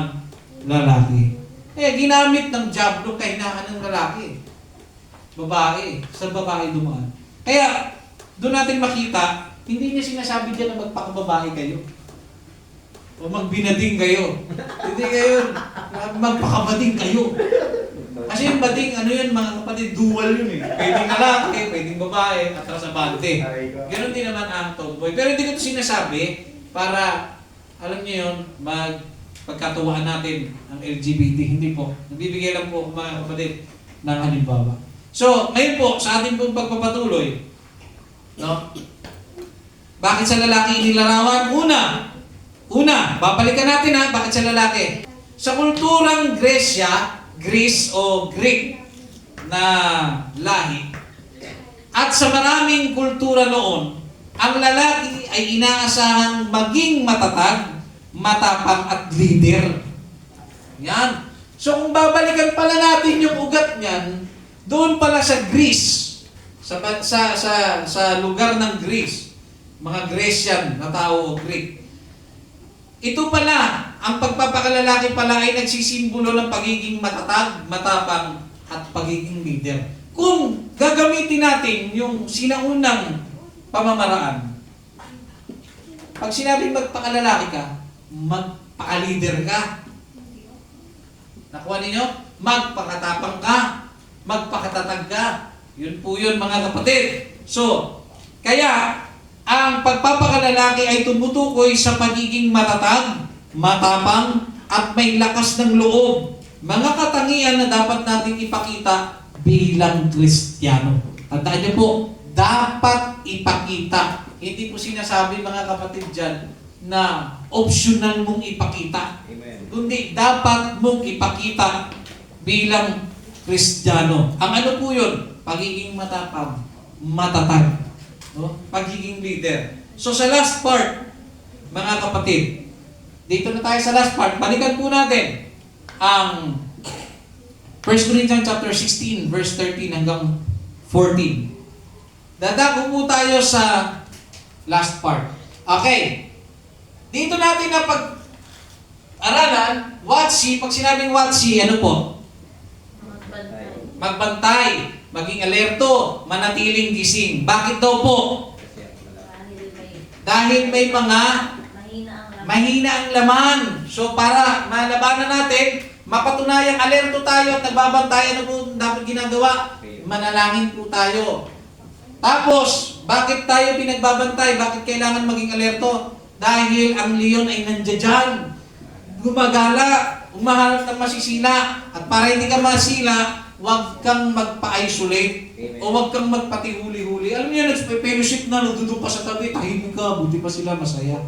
lalaki. Ginamit ng dyablo kahinaan ng lalaki. Babae. Sa babae dumaan. Kaya, doon natin makita, hindi niya sinasabi dyan na magpakababae kayo. O magbinading kayo. Hindi kayo, magpakabading kayo. Kasi yung bading, mga kapatid, dual yun eh. Pwedeng lalaki, pwedeng babae, at sa bante. Ganon din naman ang tomboy. Pero hindi ko ito sinasabi para, alam niyo yun, pagkatuwaan natin ang LGBT. Hindi po. Nagbibigay lang po mga kapatid ng halimbawa. So, ngayon po, sa ating pong pagpapatuloy, no? Bakit sa lalaki inilarawan? Una, babalikan natin ha, bakit sa lalaki? Sa kulturang Greece o Greek na lahi, at sa maraming kultura noon, ang lalaki ay inaasahang maging matatag, matapang at leader. Yan. So kung babalikan pala natin yung ugat niyan, doon pala sa Greece, sa lugar ng Greece, mga Grecian na tao o Greek. Ito pala, ang pagpapakalalaki pala ay nagsisimbolo ng pagiging matatag, matapang at pagiging leader. Kung gagamitin natin yung sinaunang pamamaraan, pag sinabing magpakalalaki ka, magpakalider ka. Nakuha ninyo? Magpakatapang ka, magpakatatag ka. Yun po yun mga kapatid. So, kaya, ang pagpapakalalaki ay tumutukoy sa pagiging matatag, matapang, at may lakas ng loob. Mga katangian na dapat natin ipakita bilang Kristiyano. Tandaan niyo po, dapat ipakita. Hindi po sinasabi mga kapatid dyan na optional mong ipakita. Amen. Kundi dapat mong ipakita bilang Kristiyano. Ang ano po yun? Pagiging matapang, matatag, no? Pagiging leader. So sa last part, mga kapatid, dito na tayo sa last part. Balikan po natin ang 1 Corinthians chapter 16, verse 13 hanggang 14. Dadako po tayo sa last part. Okay. Dito natin na pag-aralan, watsi, pag sinabing watsi, ano po? Magbantay, maging alerto, manatiling gising. Bakit daw po? Dahil may mga mahina ang laman. So para malabanan natin, mapatunayang alerto tayo at nagbabantay, ano po dapat ginagawa? Manalangin po tayo. Tapos, bakit tayo pinagbabantay? Bakit kailangan maging alerto? Dahil ang leon ay nandiyan dyan. Gumagala, umahanap ng masisila. At para hindi ka masila, huwag kang magpa-isolate. Amen. O huwag kang magpatihuli-huli. Alam niyo, nag-fellowship na, nagdudong pa sa tabi, tahimik ka, buti pa sila masaya.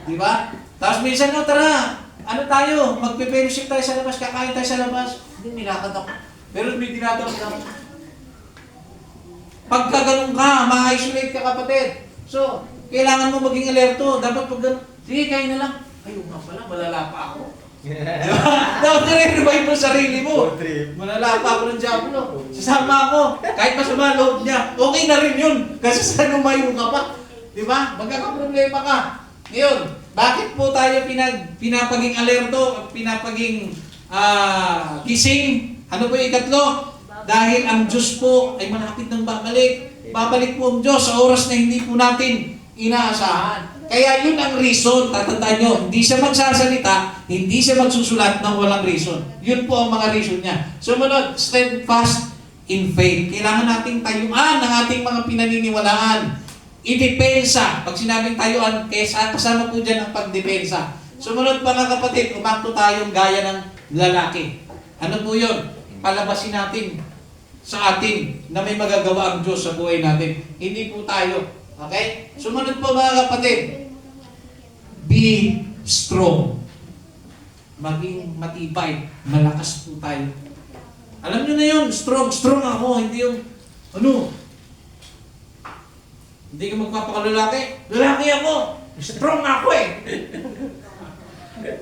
Di ba? Tapos minsan, no, tara, ano tayo, magpe-fellowship tayo sa labas, kakain tayo sa labas. Hindi, nilakad ako. Pero may tinatawag ako. Pagka ganun ka, ma-isolate ka kapatid. So, kailangan mo maging alerto. Dapat pag ganun, sige, kain na lang. Ayun nga pala, malala pa ako. Diba? Dapat nire-revive mo sarili mo. Malala pa ako ng Diablo. Sasama ako. Kahit masama loob niya, okay na rin yun. Kasi sa lumayo ka pa. Diba? Magkakaproblema ka. Ngayon, bakit po tayo pinapaging alerto, pinapaging gising? Ano po yung ikatlo? Dahil ang Diyos po ay malapit ng babalik. Babalik po ang Diyos sa oras na hindi po natin inaasahan. Kaya yun ang reason, tatandaan nyo, hindi siya magsasalita, hindi siya magsusulat ng walang reason. Yun po ang mga reason niya. Sumunod, steadfast in faith. Kailangan nating tayuan ang ating mga pinaniniwalaan. Idepensa. Pag sinabing tayuan, kasama po dyan ang pagdepensa. Sumunod mga kapatid, umakto tayong gaya ng lalaki. Ano po yun? Palabasin natin sa atin na may magagawa ang Diyos sa buhay natin. Hindi po tayo. Okay? Sumunod po mga kapatid. Be strong. Maging matibay. Malakas po tayo. Alam nyo na yun, strong. Strong ako. Hindi yung, hindi ka magpapakalalaki. Lalaki ako. Strong ako eh.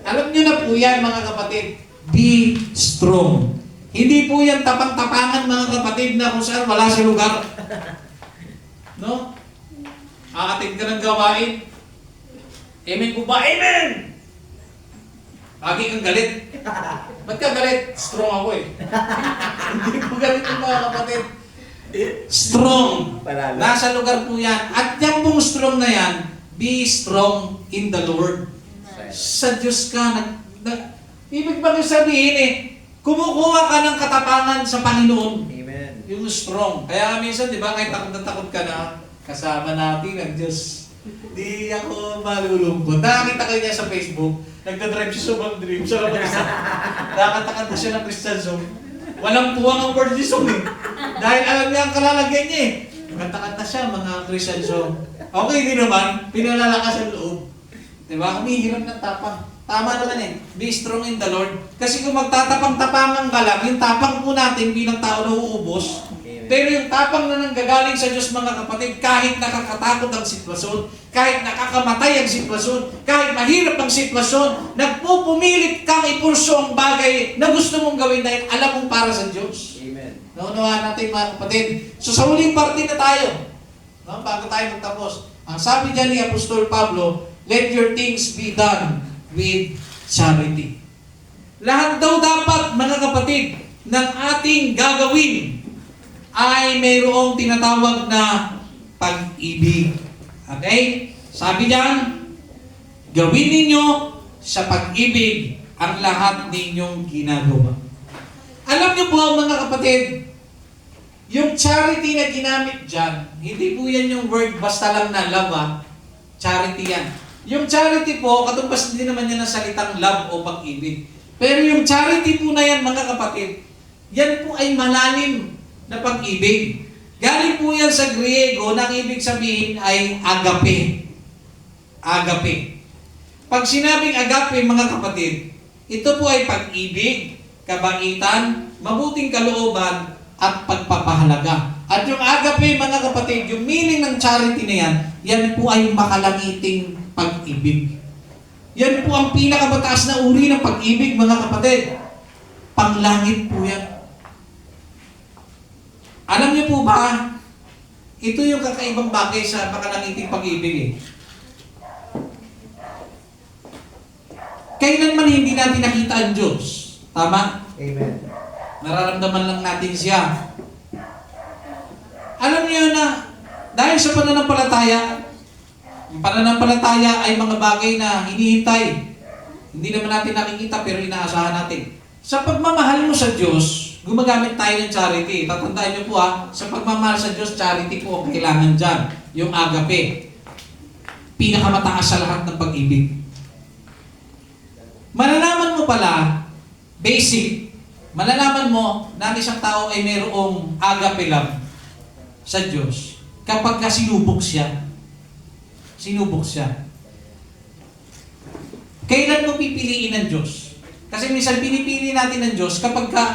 Alam nyo na po yan mga kapatid. Be strong. Hindi po yan tapang-tapangan mga kapatid na kung saan wala sa lugar. No? Aatid ka ng gawain. Amen po ba? Amen! Lagi kang galit. Ba't ka galit? Strong ako eh. Hindi po galit yung mga kapatid. Strong. Nasa lugar po yan. At yung pong strong na yan, be strong in the Lord. Sa Diyos ka. Ibig bang sabihin eh, kumukuha ka ng katapangan sa Panginoon. Amen. Yung strong. Kaya nga minsan, di ba, kahit takot na takot ka na, kasama natin ang Diyos. Di ako malulungkot. Nakakita ko niya sa Facebook, nagdadrive siya sa Dream, sa labas. Nakatakanta siya ng Christian song. Walang puwang ang birthday song eh. Dahil alam niya ang kalalagyan niya eh. Kanta-kanta siya, mga Christian song. Okay din naman, pinalalakas ang loob. Diba? Humihiram ng tapang. Tama naman eh. Be strong in the Lord. Kasi kung magtatapang-tapangan ka lang, yung tapang po natin bilang tao na uubos. Pero yung tapang na nanggagaling sa Diyos, mga kapatid, kahit nakakatakot ang sitwasyon, kahit nakakamatay ang sitwasyon, kahit mahirap ang sitwasyon, nagpupumilit kang ipurso ang bagay na gusto mong gawin dahil alam mong para sa Diyos. Amen. Naunawaan natin, mga kapatid. So sa huling parte na tayo, no, bago tayo magtapos, ang sabi dyan ni Apostol Pablo, let your things be done with charity. Lahat daw dapat, mga kapatid, ng ating gagawin ay mayroong tinatawag na pag-ibig. Okay? Sabi diyan, gawin ninyo sa pag-ibig ang lahat ninyong ginagawa. Alam niyo po, mga kapatid, yung charity na ginamit dyan, hindi po yan yung word basta lang na love, ha? Charity yan. Yung charity po, katumbas din naman yan ng salitang love o pag-ibig. Pero yung charity po na yan, mga kapatid, yan po ay malalim na pag-ibig. Galing po yan sa Griego, na ang ibig sabihin ay agape. Agape. Pag sinabing agape, mga kapatid, ito po ay pag-ibig, kabaitan, mabuting kalooban, at pagpapahalaga. At yung agape, mga kapatid, yung meaning ng charity na yan, yan po ay makalangiting pag-ibig. Yan po ang pinakamataas na uri ng pag-ibig, mga kapatid. Panglangit po yan. Alam niyo po ba, ito yung kakaibang bagay sa makalangiting pag-ibig eh. Kailanman hindi natin nakita ang Diyos. Tama? Amen. Nararamdaman lang natin siya. Alam niyo na, dahil sa pananampalataya, ang pananampalataya ay mga bagay na hinihintay. Hindi naman natin nakikita pero inaasahan natin. Sa pagmamahal mo sa Diyos, gumagamit tayo ng charity. Tatandaan niyo po sa pagmamahal sa Diyos, charity po ang kailangan dyan. Yung agape. Pinakamataas sa lahat ng pag-ibig. Malalaman mo pala, basic, malalaman mo na ang isang tao ay mayroong agape love sa Diyos kapag ka sinubok siya. Sinubok siya. Kailan mo pipiliin ng Diyos? Kasi minsan pinipili natin ng Diyos kapag ka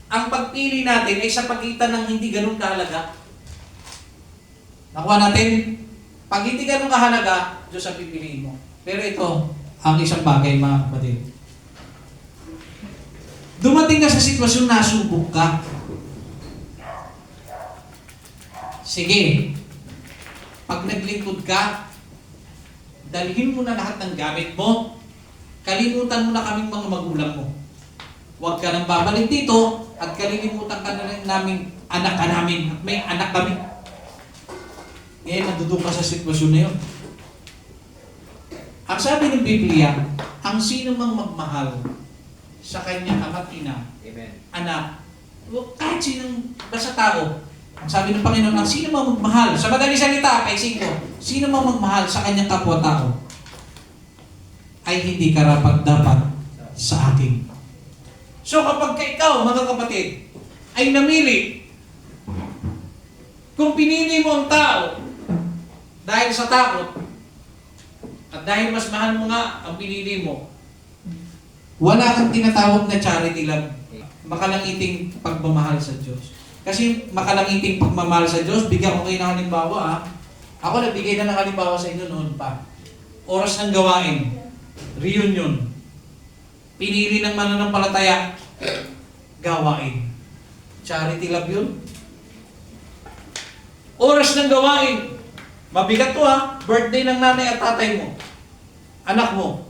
ang pagpili natin ay sa pagitan ng hindi ganun kahalaga. Nakuha natin? Pag hindi ganun kahalaga, Diyos ang pipiliin mo. Pero ito, ang isang bagay, mga kapatid. Dumating ka sa sitwasyon na subok ka. Sige, pag naglingkod ka, dalhin mo na lahat ng gamit mo. Kalimutan mo na kaming mga magulang mo. Huwag ka nang babalik dito at kalilimutan ka na rin namin anak ka namin at may anak kami. Ngayon, nandudong ka sa sitwasyon na yun. Ang sabi ng Biblia, ang sino mang magmahal sa kanyang ama't ina, Amen. anak, o kahit sinong basta tao, ang sabi ng Panginoon, ang sino mang magmahal, sa madaling salita, kay sino mang magmahal sa kanyang kapwa-tao, ay hindi karapat-dapat sa akin. So kapag ikaw, mga kapatid, ay namili, kung pinili mo ang tao dahil sa takot, at dahil mas mahal mo nga ang pinili mo, wala kang tinatawag na charity love. Makalangiting pagmamahal sa Diyos. Kasi makalangiting pagmamahal sa Diyos, bigyan ko kayo ng halimbawa. Ako nagbigay na ng halimbawa sa inyo noon pa. Oras ng gawain. Reunion. Pinili ng mananampalataya. Gawain. Charity love yun. Oras ng gawain. Mabigat to birthday ng nanay at tatay mo. Anak mo.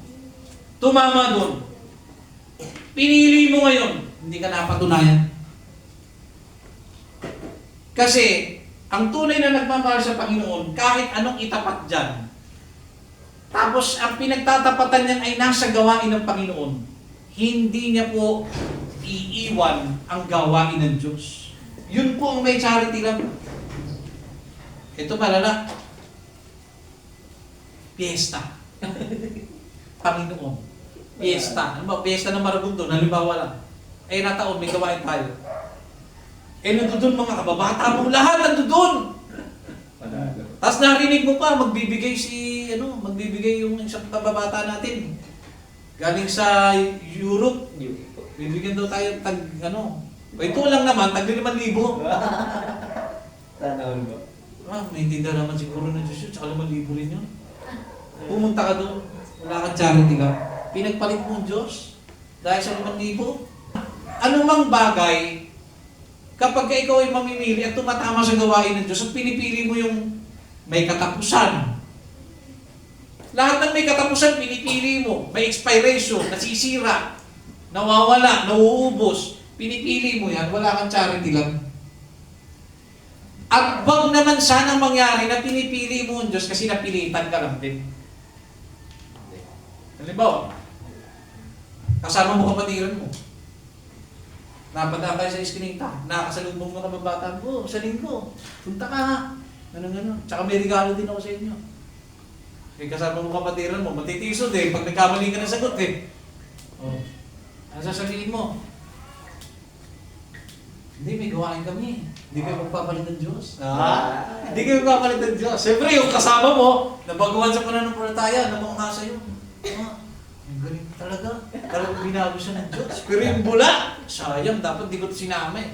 Tumama doon. Pinili mo ngayon. Hindi ka napatunayan. Kasi, ang tunay na nagmamahal sa Panginoon, kahit anong itapat dyan, tapos ang pinagtatapatan niyan ay nasa gawain ng Panginoon, hindi niya po iiwan ang gawain ng Diyos. Yun po ang may charity lang. Ito malala. Fiesta. Panginoon. Fiesta. Ano ba? Fiesta ng Maragondon. Halimbawa lang. Eh nataon, may gawain tayo. Eh nandoon mga kababata mo, lahat nandoon. Panalo. Tapos narinig mo pa, magbibigay yung isang kababata natin. Galing sa Europe, bibigyan daw tayo tag, ito lang naman, tag 5,000. Sana all ba? Maintindihan naman siguro ng Diyos yun, tsaka 5,000 rin yun. Pumunta ka doon, wala kang charity ka, pinagpalit mo ang Diyos dahil sa 5,000. Anumang bagay, kapag ikaw ay mamimili at tumatama sa gawain ng Diyos at pinipili mo yung may katapusan. Lahat ng may katapusan, pinipili mo. May expiration, nasisira, nawawala, nauubos. Pinipili mo yan, wala kang charity lang. At wag naman sana mangyari na pinipili mo ang Diyos kasi napilitan ka lang din. Halimbawa, kasama mo kapatiran mo. Napadaan kayo sa iskinita, nakasalubong mo kababata mo, sa linggo, punta ka ha. Ganun. Tsaka may regalo din ako sa inyo. Eh, kasama mo kapatiran mo, matitisod eh, pag nagkamali ka na sagot eh. Oh. Ano sasabihin mo? Hindi, may gawain kami. Hindi kayo magpapalit ng Diyos. Hindi kayo magpapalit ng Diyos. Siyempre, yung kasama mo, nabaguhan sa pananampalataya, namangha sa'yo. Ang galing talaga. Talagang binago siya ng Diyos. Pero yung bula, sayang, dapat di ko ito sinama eh.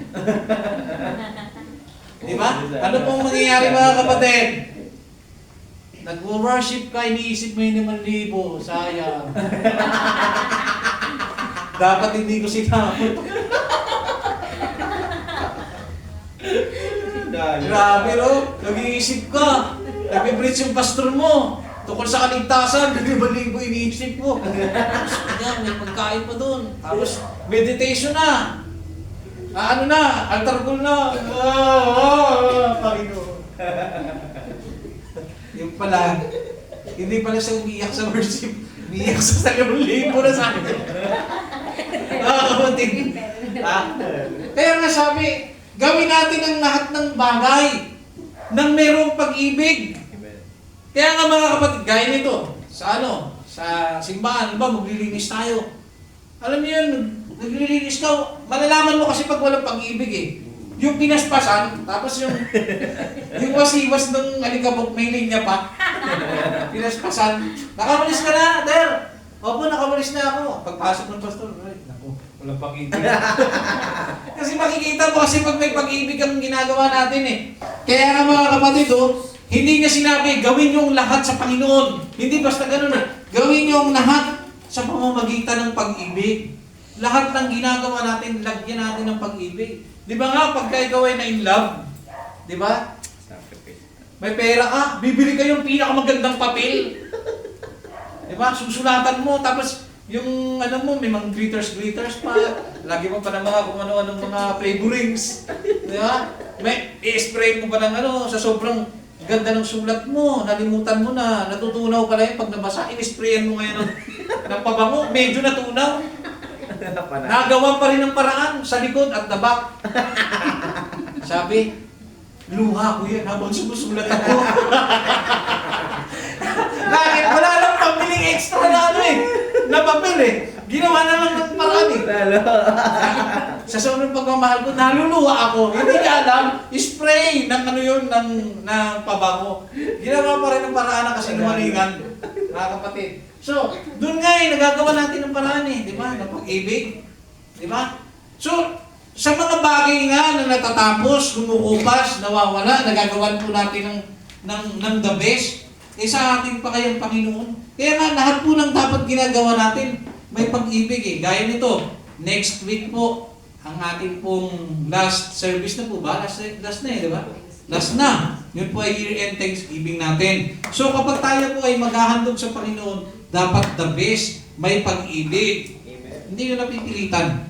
Di ba? Ano pong mangyayari mga kapatid? Nag-worship ka, iniisip mo yung 5,000. Sayang. Dapat hindi ko sinama. Grabe no? Nag-iisip ka. Nag-preach yung pastor mo. Tungkol sa kaligtasan, 5,000 iniisip mo. Kanya, may pagkain pa doon. Tapos, meditation na. Ano na? Altar call na. Panginoon. Yung pala, hindi pala siya umiyak sa worship. Umiyak sa 5,000 na sa akin. Kapatid. Kaya nga sabi, gawin natin ang lahat ng bagay nang merong pag-ibig. Kaya nga mga kapatid, gaya nito, sa simbahan, ba, maglilinis tayo. Alam niyo yun, naglilinis ka, malalaman mo kasi pag walang pag-ibig eh. Yung pinaspasan, tapos yung wasiwas ng alikabok, may linya pa. Pinaspasan, nakamalis ka na, Del. Opo, nakamalis na ako. Pagpasok ng pastor, ay, naku, walang pag-ibig. Kasi makikita mo kasi pag may pag-ibig ang ginagawa natin eh. Kaya nga mga kapatid, hindi niya sinabi, gawin niyo ang lahat sa Panginoon. Hindi basta ganun eh. Gawin niyo ang lahat sa pamamagitan ng pag-ibig. Lahat ng ginagawa natin, lagyan natin ng pag-ibig. Di ba nga, pagka ikaw ay na-in love, di ba? May pera ka, bibili ka yung pinakamagandang papel. Di ba? Susulatan mo, tapos yung mo, may mga glitters pa. Lagi mo pa ng mga kung ano-anong mga flavorings. Di ba? May i-spray mo pa ng sa sobrang ganda ng sulat mo, nalimutan mo na, natutunaw pala yun pag nabasa, in-sprayan mo ngayon ng pabango, medyo natunaw. Nagawa pa rin ng paraan sa likod at the back. Sabi, luha ko yan habang sumusulat ako. Bakit? Wala lang pambiling extra na na papel eh. Ginawa na lang ng paraan eh. Sa sunod pagmamahal ko, naluluwa ako. Hindi niya alam, spray ng ng pabango. Ginawa pa rin ng paraan na kasi numalingan. Mga kapatid. So, doon nga nagagawa natin ng paraan eh. Di ba? Ng pag-ibig. Di ba? So, sa mga bagay nga na natatapos, kumukupas, nawawala, nagagawan po natin ng the best, sa atin pa kayang Panginoon. Kaya nga, lahat po ng dapat ginagawa natin, may pag-ibig eh. Gaya nito, next week po, ang ating pong last service na po ba? Last na eh, di ba? Last na. Yun po ay year-end Thanksgiving natin. So kapag tayo po ay maghahandog sa Panginoon, dapat the best, may pag-ibig. Amen. Hindi nyo napipilitan.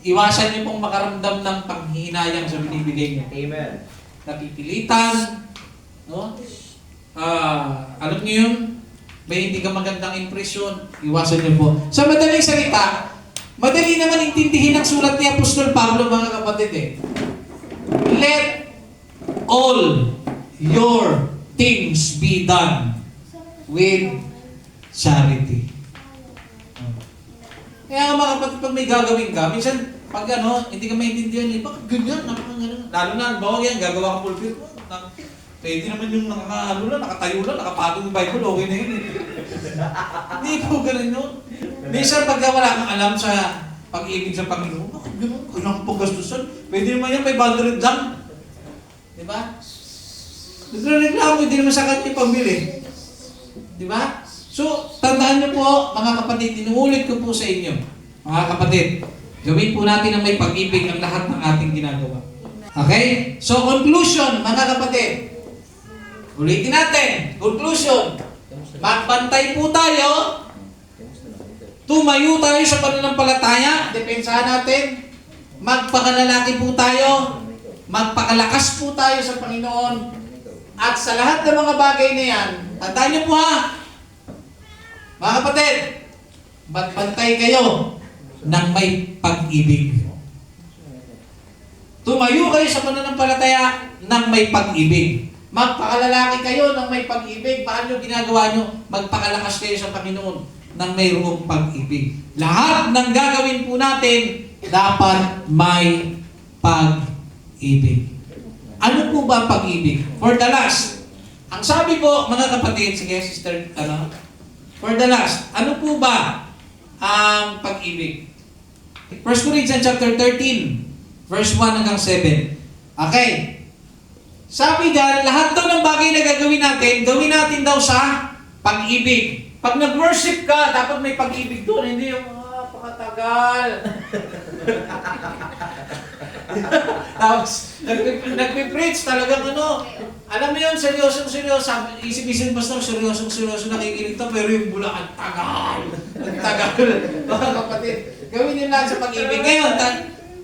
Iwasan nyo pong makaramdam ng panghihinayang sa binibigay nyo. Amen. Napipilitan, no? Alam nyo yun? May hindi ka magandang impresyon, iwasan nyo po. Sa madaling salita, madali naman intindihin ang sulat ni Apostol Pablo, mga kapatid eh. Let all your things be done with charity. Kaya nga mga kapatid, pag may gagawin ka, minsan Pag hindi ka maintindihan, bakit ganyan? Napakagano'n. Lalo na, bawa yan, gagawa ka pulpit mo. Pwede naman yung nakatayo lang, nakapatong yung Bible, okay na yun. Hindi po ganun yun. Minsan pagka wala kang alam sa pag-ibig sa Panginoon, bakit ganun? Kailangan pang gastusan. Pwede naman yan, 500 lang. Di ba? Nagreklamo, hindi naman sa kanya pambili. Di ba? So, tandaan niyo po, mga kapatid, inuulit ko po sa inyo, mga kapatid, gawin po natin ang may pag-ibig ang lahat ng ating ginagawa. Okay? So, conclusion, mga kapatid. Ulitin natin. Conclusion. Magbantay po tayo. Tumayo tayo sa pananampalataya. Depensahan natin. Magpakalalaki po tayo. Magpakalakas po tayo sa Panginoon. At sa lahat ng mga bagay na yan, tandaan niyo po ha, mga kapatid, magbantay kayo ng may pag-ibig. Tumayo kayo sa pananampalataya ng may pag-ibig. Magpakalalaki kayo ng may pag-ibig. Paano ginagawa nyo? Magpakalakas kayo sa Panginoon ng mayroong pag-ibig. Lahat ng gagawin po natin, dapat may pag-ibig. Ano po ba pag-ibig? For the last, ang sabi po, mga kapatid, sige sister, for the last, ano po ba ang pag-ibig? 1 Corinthians chapter 13, verse 1 hanggang 7. Okay. Sabi dyan, lahat daw ng bagay na gagawin natin daw sa pag-ibig. Pag nag-worship ka, dapat may pag-ibig doon. Hindi yung, pakatagal. Tapos, nagpipreach talagang alam mo yun, seryoso. Isip-isip pastor, seryoso, nakikinig to, pero yung bula, ang tagal. Mga kapatid, gawin nyo lang sa pag-ibig. Ngayon,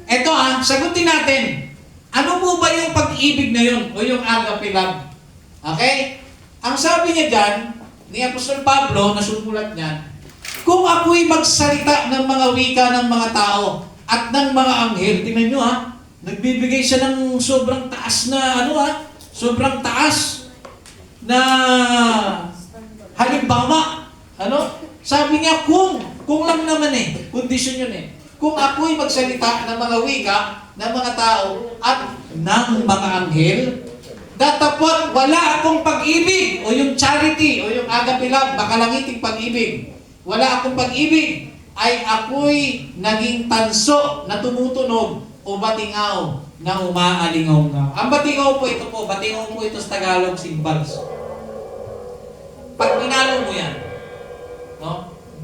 eto sagutin natin. Ano po ba yung pag-ibig na yun? O yung agape love? Okay? Ang sabi niya dyan, ni Apostol Pablo, nasumulat niya, kung ako'y magsalita ng mga wika ng mga tao at ng mga anghel, tingnan nyo nagbibigay siya ng sobrang taas na, sobrang taas na halimbawa. Sabi niya, kung lang naman kondisyon yun kung ako'y magsalita ng mga wika ng mga tao at ng mga anghel, datapot wala akong pag-ibig o yung charity o yung agape love, makalangiting pag-ibig. Wala akong pag-ibig, ay ako'y naging tanso na tumutunog o batingaw na umaalingaw-ngaw. Ang batingaw po ito sa Tagalog, simbals. Pag pinalo mo yan,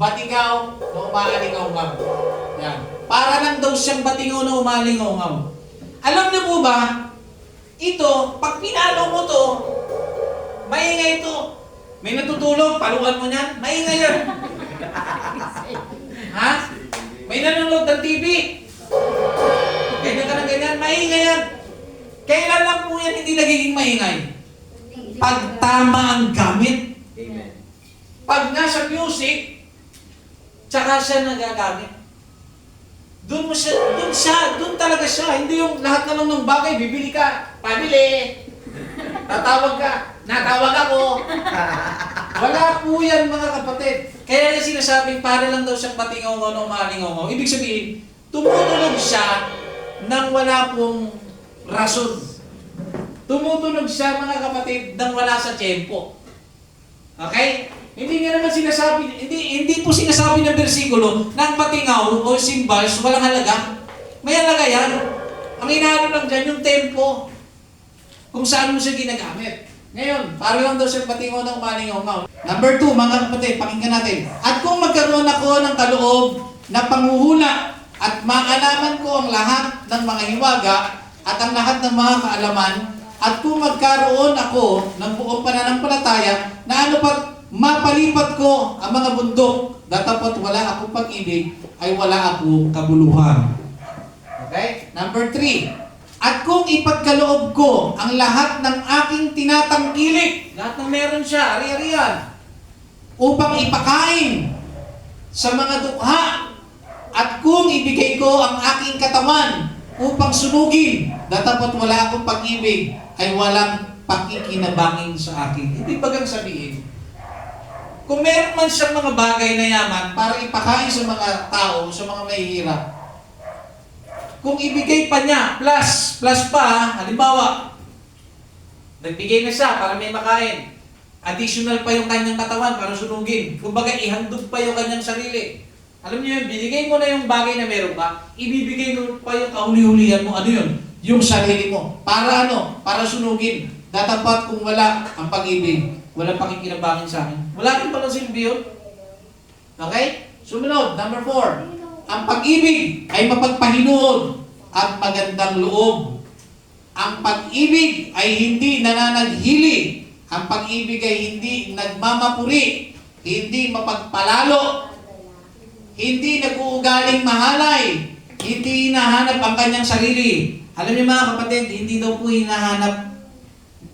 batingaw na umaalingaw-ngaw. Yan. Para lang daw siyang batingaw na umaalingaw-ngaw. Alam niyo po ba, ito, pag pinalo mo to, maingay ito. May natutulog, paluan mo niyan, maingay yan. Ha? May nanonood ng TV. Ganyan ka ng ganyan, maingay yan. Kailan lang po yan hindi nagiging maingay? Pag tama ang gamit. Amen. Pag nasa music, tsaka siya nagagamit. Doon talaga siya. Hindi yung lahat na lang ng bagay, bibili ka, pabili. Tatawag ka, natawag ako. Wala po yan, mga kapatid. Kaya niya sinasabing para lang daw siyang patingaw-ngaw na umalingaw-ngaw. Ibig sabihin, tumutunog siya nang wala pong rason. Tumutunog siya, mga kapatid, nang wala sa tiyempo. Okay? Hindi nga naman sinasabi, hindi po sinasabi ng bersikulo na ang patingaw o cymbals walang halaga. May halaga yan. Ang inaano lang dyan, yung tempo. Kung saan mo siya ginagamit. Ngayon, para lang daw siya patingaw ng umalingaw-ngaw. Number 2, mga kapatid, pakinggan natin. At kung magkaroon ako ng kaloob na panguhula at maalaman ko ang lahat ng mga hiwaga at ang lahat ng mga kaalaman, at kung magkaroon ako ng buong pananampalataya na mapalipat ko ang mga bundok, datapot wala akong pag-ibig, ay wala akong kabuluhan. Okay? Number 3. At kung ipagkaloob ko ang lahat ng aking tinatangkilik, lahat ng meron siya, ari-arian, upang ipakain sa mga dukha, at kung ibigay ko ang aking katawan upang sunugin, datapot wala akong pag-ibig, ay walang pakikinabangin sa akin. Ibig bagang sabihin, kung meron man siyang mga bagay na yaman para ipakain sa mga tao, sa mga mahihirap, kung ibigay pa niya, plus pa, halimbawa, nagbigay na siya para may makain. Additional pa yung kanyang katawan para sunugin. Kumbaga, ihandog pa yung kanyang sarili. Alam niyo yun, binigay mo na yung bagay na meron ka, ibibigay mo pa yung kahuli-hulihan mo. Ano yun? Yung sarili mo. Para ano? Para sunugin. Datapat kung wala ang pag-ibig, walang pakikinabangin sa akin. Wala rin palang silbi yun. Okay? Sumunod, number 4. Ang pag-ibig ay mapagpahinood at magandang loob. Ang pag-ibig ay hindi nananaghili. Ang pag-ibig ay hindi nagmamapuri. Hindi mapagpalalo. Hindi nag-uugaling mahalay. Hindi hinahanap ang kanyang sarili. Alam niyo mga kapatid, hindi daw po hinahanap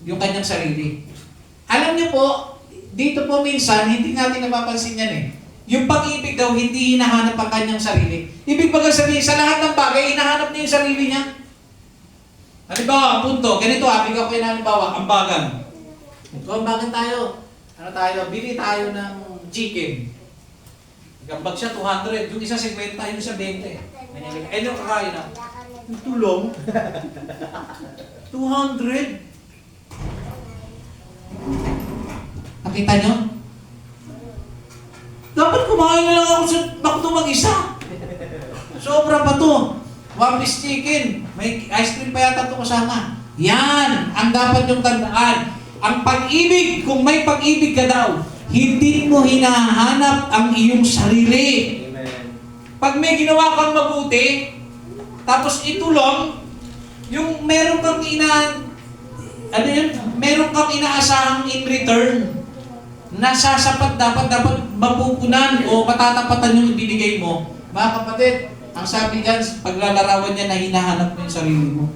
yung kanyang sarili. Alam niyo po, dito po minsan, hindi natin napapansin yan eh. Yung pag-ibig daw, hindi hinahanap ang kanyang sarili. Ibig baga sabihin, sa lahat ng bagay, hinahanap niya yung sarili niya. Halimbawa, punto, ganito, bigyan ko yung halimbawa, ambagan. So, ambagan tayo. Ano tayo? Bili tayo ng chicken. Gambag siya, 200. Yung isa 50, yung isa 20. Eh, yung kakain na. Yung tulong. 200. Nakita nyo? Dapat kumain na lang ako sa McDo mag-isa. Sobra pa to. One piece chicken. May ice cream pa yata ito kasama. Yan ang dapat yung tandaan. Ang pag-ibig, kung may pag-ibig ka daw, hindi mo hinahanap ang iyong sarili. Amen. Pag may ginawa kang mabuti, tapos itulong, yung meron kang meron kang inaasahang in return, nasasapat dapat mapupunan o matatapatan yung ibinigay mo. Mga kapatid, ang sabi dyan, paglalarawan niya na hinahanap mo yung sarili mo.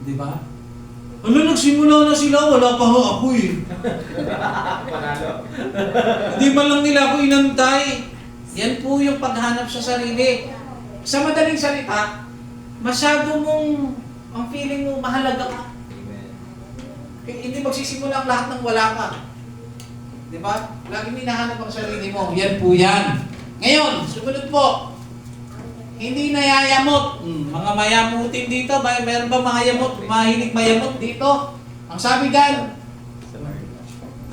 Di ba? Ano, nagsimula na sila, wala pa ho ako eh. Panalo. Hindi man lang nila ako inantay. Yan po yung paghanap sa sarili. Sa madaling salita, masyado mong, ang feeling mo, mahalaga ka. Amen. Hindi magsisimula ang lahat ng wala ka. Di ba? Laging hinahanap ang sarili mo. Yan po yan. Ngayon, sumunod po. Hindi nayayamot. Mga mayamutin dito, meron ba mga yamot? Mahilig mayamot dito? Ang sabi dyan,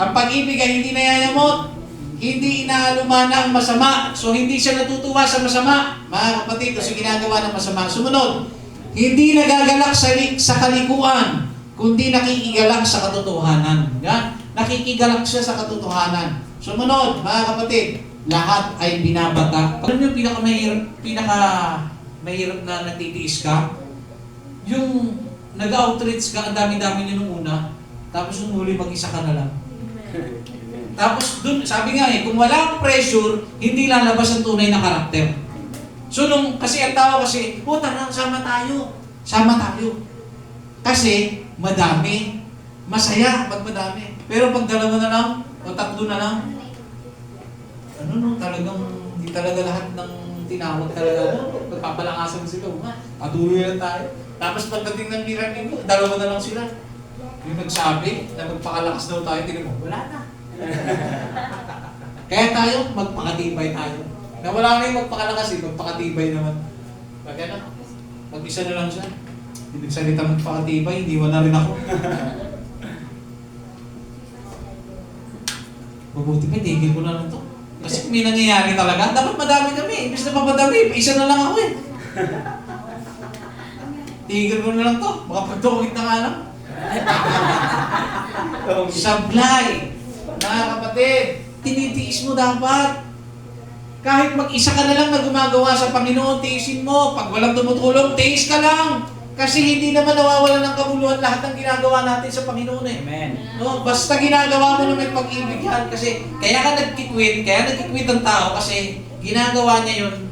ang pag-ibig ay hindi nayayamot. Hindi inaalumana ang masama. So, hindi siya natutuwa sa masama. Mga kapatid, sa ginagawa ng masama. Sumunod, hindi nagagalak sa kalikuan, kundi nakikigalak sa katotohanan. Yan? Nakikigalak siya sa katotohanan. Sumunod, mga kapatid, lahat ay binabata. Alam niyo, pinaka-mahirap na nagtitiis ka? Yung nag-outreach ka, ang dami-dami niyo nung una, tapos nung huli mag-isa ka na lang. Tapos dun, sabi nga kung walang pressure, hindi lalabas ang tunay na karakter. So kasi ang tao kasi, tara, sama tayo. Sama tayo. Kasi, madami. Masaya pag madami. Pero pag dalawa na lang, o tatlo na lang, talagang, hindi talaga lahat ng tinawag talaga, nagpapalakasan sila. Patuloy lang tayo. Tapos pagdating ng miracle, dalawa na lang sila. Yung nagsabi na magpakalakas daw tayo, tingnan mo, wala na. Kaya tayo, magpakatibay tayo. Na wala na yung magpakalakas, magpakatibay naman. Pag ano, mag-isa na lang siya. Ibig salita magpakatibay, hindi na rin ako. Mabuti pa, tigil ko na lang to. Kasi may nangyayari talaga, dapat madami kami. Imbis na papadami, isa na lang ako eh. Tigil ko na lang to, makapagtukit na nga lang. Sablay. Mga kapatid, tinitiis mo dapat. Kahit mag-isa ka na lang na gumagawa sa Panginoon, tiisin mo. Pag walang tumutulong, tiis ka lang. Kasi hindi naman nawawala ng kabuluhan lahat ng ginagawa natin sa Panginoon eh. Amen. No, basta ginagawa mo na may pag-ibig yan. Kasi kaya nagkikwit ang tao kasi ginagawa niya yun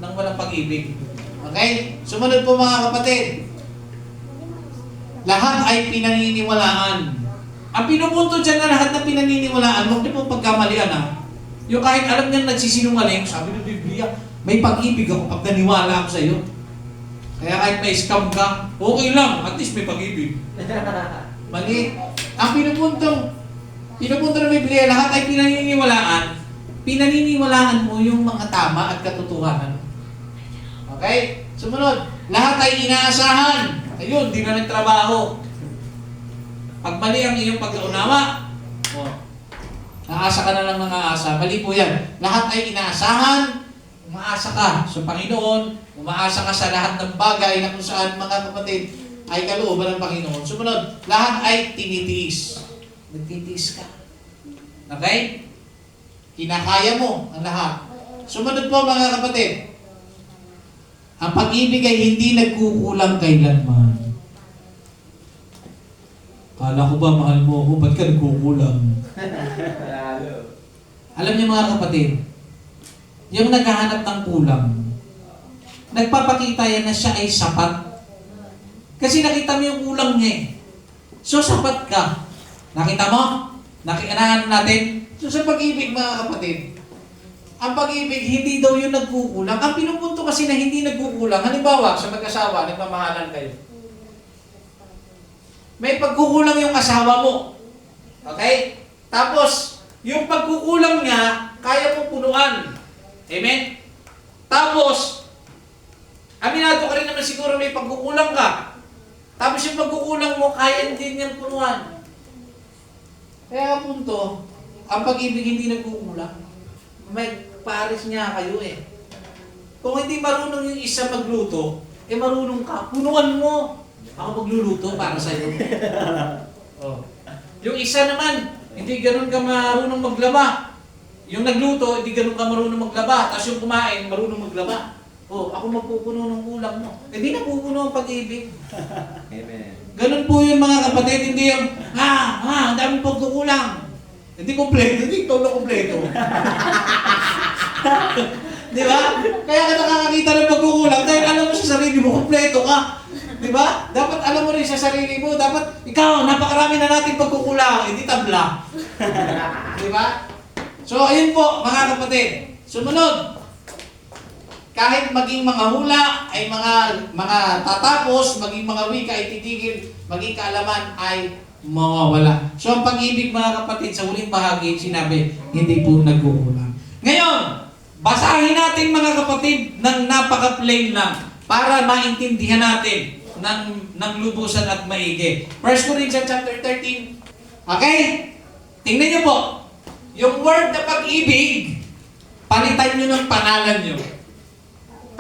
ng walang pag-ibig. Okay? Sumunod po mga kapatid. Lahat ay pinaniniwalaan. Ang pinupunto dyan na lahat na pinaniniwalaan, huwag niyo po pagkamalian ha. Yung kahit alam niyang nagsisinungaling, sabi ng Biblia, may pag-ibig ako pag naniwala ako sa iyo. Kaya kahit may scam ka, okay lang, at least may pag-ibig. Mali. Ang pinupunto ng Biblia, lahat ay pinaniniwalaan. Pinaniniwalaan mo yung mga tama at katotohanan. Okay? Sumunod, lahat ay inaasahan. Ayun, di na nagtrabaho. Pag mali ang iyong pagkaunawa, naasa ka na lang ng aasa. Mali po yan. Lahat ay inaasahan, umaasa ka sa Panginoon, umaasa ka sa lahat ng bagay na kung saan mga kapatid ay kalooban ng Panginoon. Sumunod, lahat ay tinitiis. Nagtitiis ka. Okay? Kinakaya mo ang lahat. Sumunod po mga kapatid, ang pag-ibig ay hindi nagkukulang kailanman. Kala ko ba mahal mo ako, ba't ka nagkukulang? Panalo. Alam niyo mga kapatid, yung naghahanap ng kulang, nagpapakita yan na siya ay sapat. Kasi nakita mo yung kulang niya eh. So sapat ka. Nakita mo? Nakikanahan natin? So sa pag-ibig mga kapatid, ang pag-ibig hindi daw yung nagkukulang. Ang pinupunto kasi na hindi nagkukulang, halimbawa sa mag-asawa, nagmamahalan kayo. May pagkukulang yung asawa mo. Okay? Tapos, yung pagkukulang niya, kaya mo punuan. Amen? Tapos, aminado ka rin naman siguro may pagkukulang ka. Tapos yung pagkukulang mo, kaya din niyang punuan. Kaya punto, ang pag-ibig hindi nagkukulang. May pares niya kayo eh. Kung hindi marunong yung isa magluto, eh marunong ka, punuan mo. Ako magluluto para sa iyo. Oh. Yung isa naman, hindi ganun ka marunong maglaba. Yung nagluto, hindi ganun ka marunong maglaba. Tapos yung kumain, marunong maglaba. Oh, ako magpupuno ng kulang mo. Eh di napupuno ang pag-ibig. Amen. Ganun po yun mga kapatid, hindi yung, ang daming pagkukulang. Hindi kompleto, hindi ikaw na kompleto. Di ba? Kaya ka nakakakita ng pagkukulang dahil alam mo sa sarili mo, kompleto ka. Di ba? Dapat alam mo rin sa sarili mo, dapat ikaw, napakarami na natin pagkukulang, hindi tabla. Di ba? So, ayun po, mga kapatid. Sumunod. Kahit maging mga hula ay mga tatapos, maging mga wika ay titigil, maging kaalaman ay mawawala. So ang pag-ibig mga kapatid sa huling bahagi, sinabi, hindi po nagkukulang. Ngayon, basahin natin mga kapatid ng napaka-plain lang para maintindihan natin ng lubusan at maigi. 1 Corinthians chapter 13. Okay? Tingnan niyo po. Yung word na pag-ibig, palitan niyo ng pangalan niyo.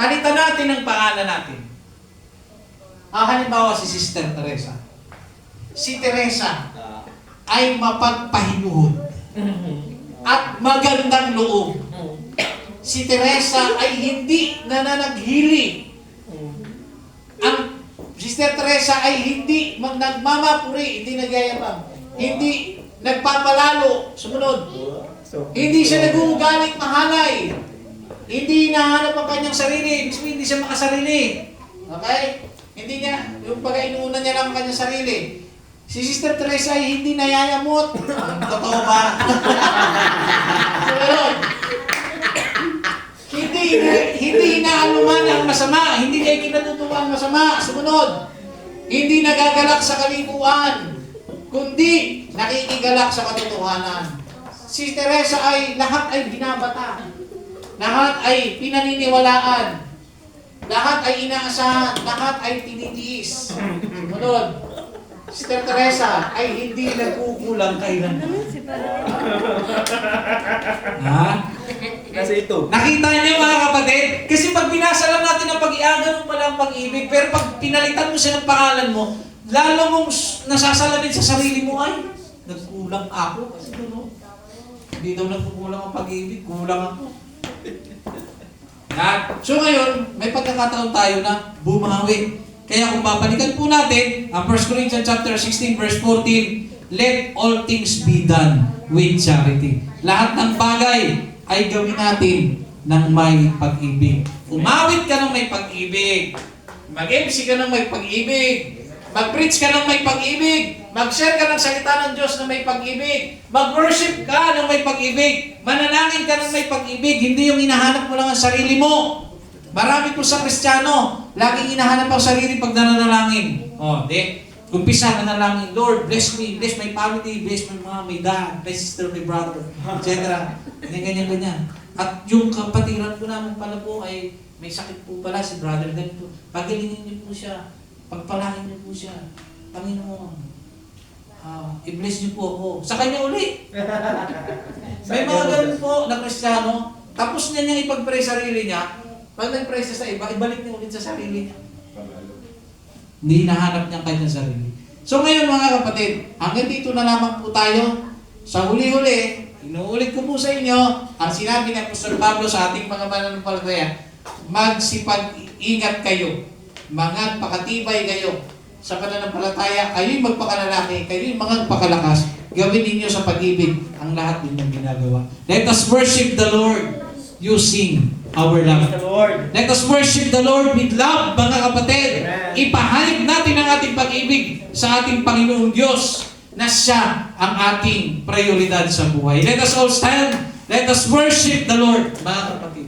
Palitan natin ang pangalan natin. Halimbawa si Sister Teresa. Si Teresa ay mapagpahinuhod at magandang loob. Si Teresa ay hindi nananaghili. Ang Sister Teresa ay hindi nagmamapuri, hindi nagyayabang, hindi nagpapalalo. Sumunod. Hindi siya nag-uugaling mahalay. Hindi hinahanap ang kanyang sarili. Ibig sabihin, hindi siya makasarili. Okay? Hindi niya, yung pag-inuuna niya lang ang kanyang sarili. Si Sister Teresa ay hindi nayayamot. Totoo ba? Sumunod. Hindi inaanuman ang masama. Hindi niya kinatutuwa ang masama. Sumunod. Hindi nagagalak sa kalikuan, kundi nakikigalak sa katotohanan. Si Teresa ay lahat ay binabata. Lahat ay pinaniniwalaan. Lahat ay inaasahan. Lahat ay tinitiis. Sumunod. Sister Teresa ay hindi nagkukulang kailanman. Ha? Kasi ito. Nakita niyo mga kapatid? Kasi pag binasa lang natin ang pag-iaga mo pala ang pag-ibig, pero pag pinalitan mo siya ng pangalan mo, lalo mong nasasalamin sa sarili mo, ay, nagkulang ako. Kasi no? Hindi daw nagkukulang ang pag-ibig, kulang ako. So ngayon, may pagkakataon tayo na bumawi. Kaya kung babalikan po natin, ang 1 Corinthians chapter 16 verse 14, let all things be done with charity. Lahat ng bagay ay gawin natin ng may pag-ibig. Umawit ka ng may pag-ibig. Mag-MC ka ng may pag-ibig. Mag-preach ka ng may pag-ibig. Mag-share ka ng salita ng Diyos na may pag-ibig. Mag-worship ka ng may pag-ibig. Manalangin ka ng may pag-ibig. Hindi yung hinahanap mo lang ang sarili mo. Marami po sa Kristiyano, laging hinahanap ang sarili pag nananalangin. Umpisa nanalangin, Lord, bless me, bless my family, bless my mom, my dad, my sister, my brother, etc. Ganyan. At yung kapatiran ko naman pala po ay may sakit po pala si brother ganito. Pagalingin niyo po siya. Pagpalain niyo po siya. Panginoon, i-bless niyo po ako. Sa kanya uli. May mga ganun po na Kristiyano. Tapos niya niyang ipag-pray sarili niya. Pag nag-pray siya sa iba, ibalik niya ulit sa sarili niya. Hindi nahanap niya ang kanyang sarili. So ngayon mga kapatid, hanggang dito na lamang po tayo. Sa huli-huli, inuulit ko po sa inyo, ang sinabi ng Apostol Pablo sa ating mga mananampalataya, magsipag-ingat kayo, magpakatibay kayo sa pananampalataya, kayo'y magpakalalaki, kayo'y magpakalakas, gawin ninyo sa pag-ibig ang lahat din ng ginagawa. Let us worship the Lord using our love. Praise the Lord. Let us worship the Lord with love, mga kapatid. Amen. Ipahayag natin ang ating pag-ibig sa ating Panginoong Diyos na siya ang ating prioridad sa buhay. Let us all stand. Let us worship the Lord, mga kapatid.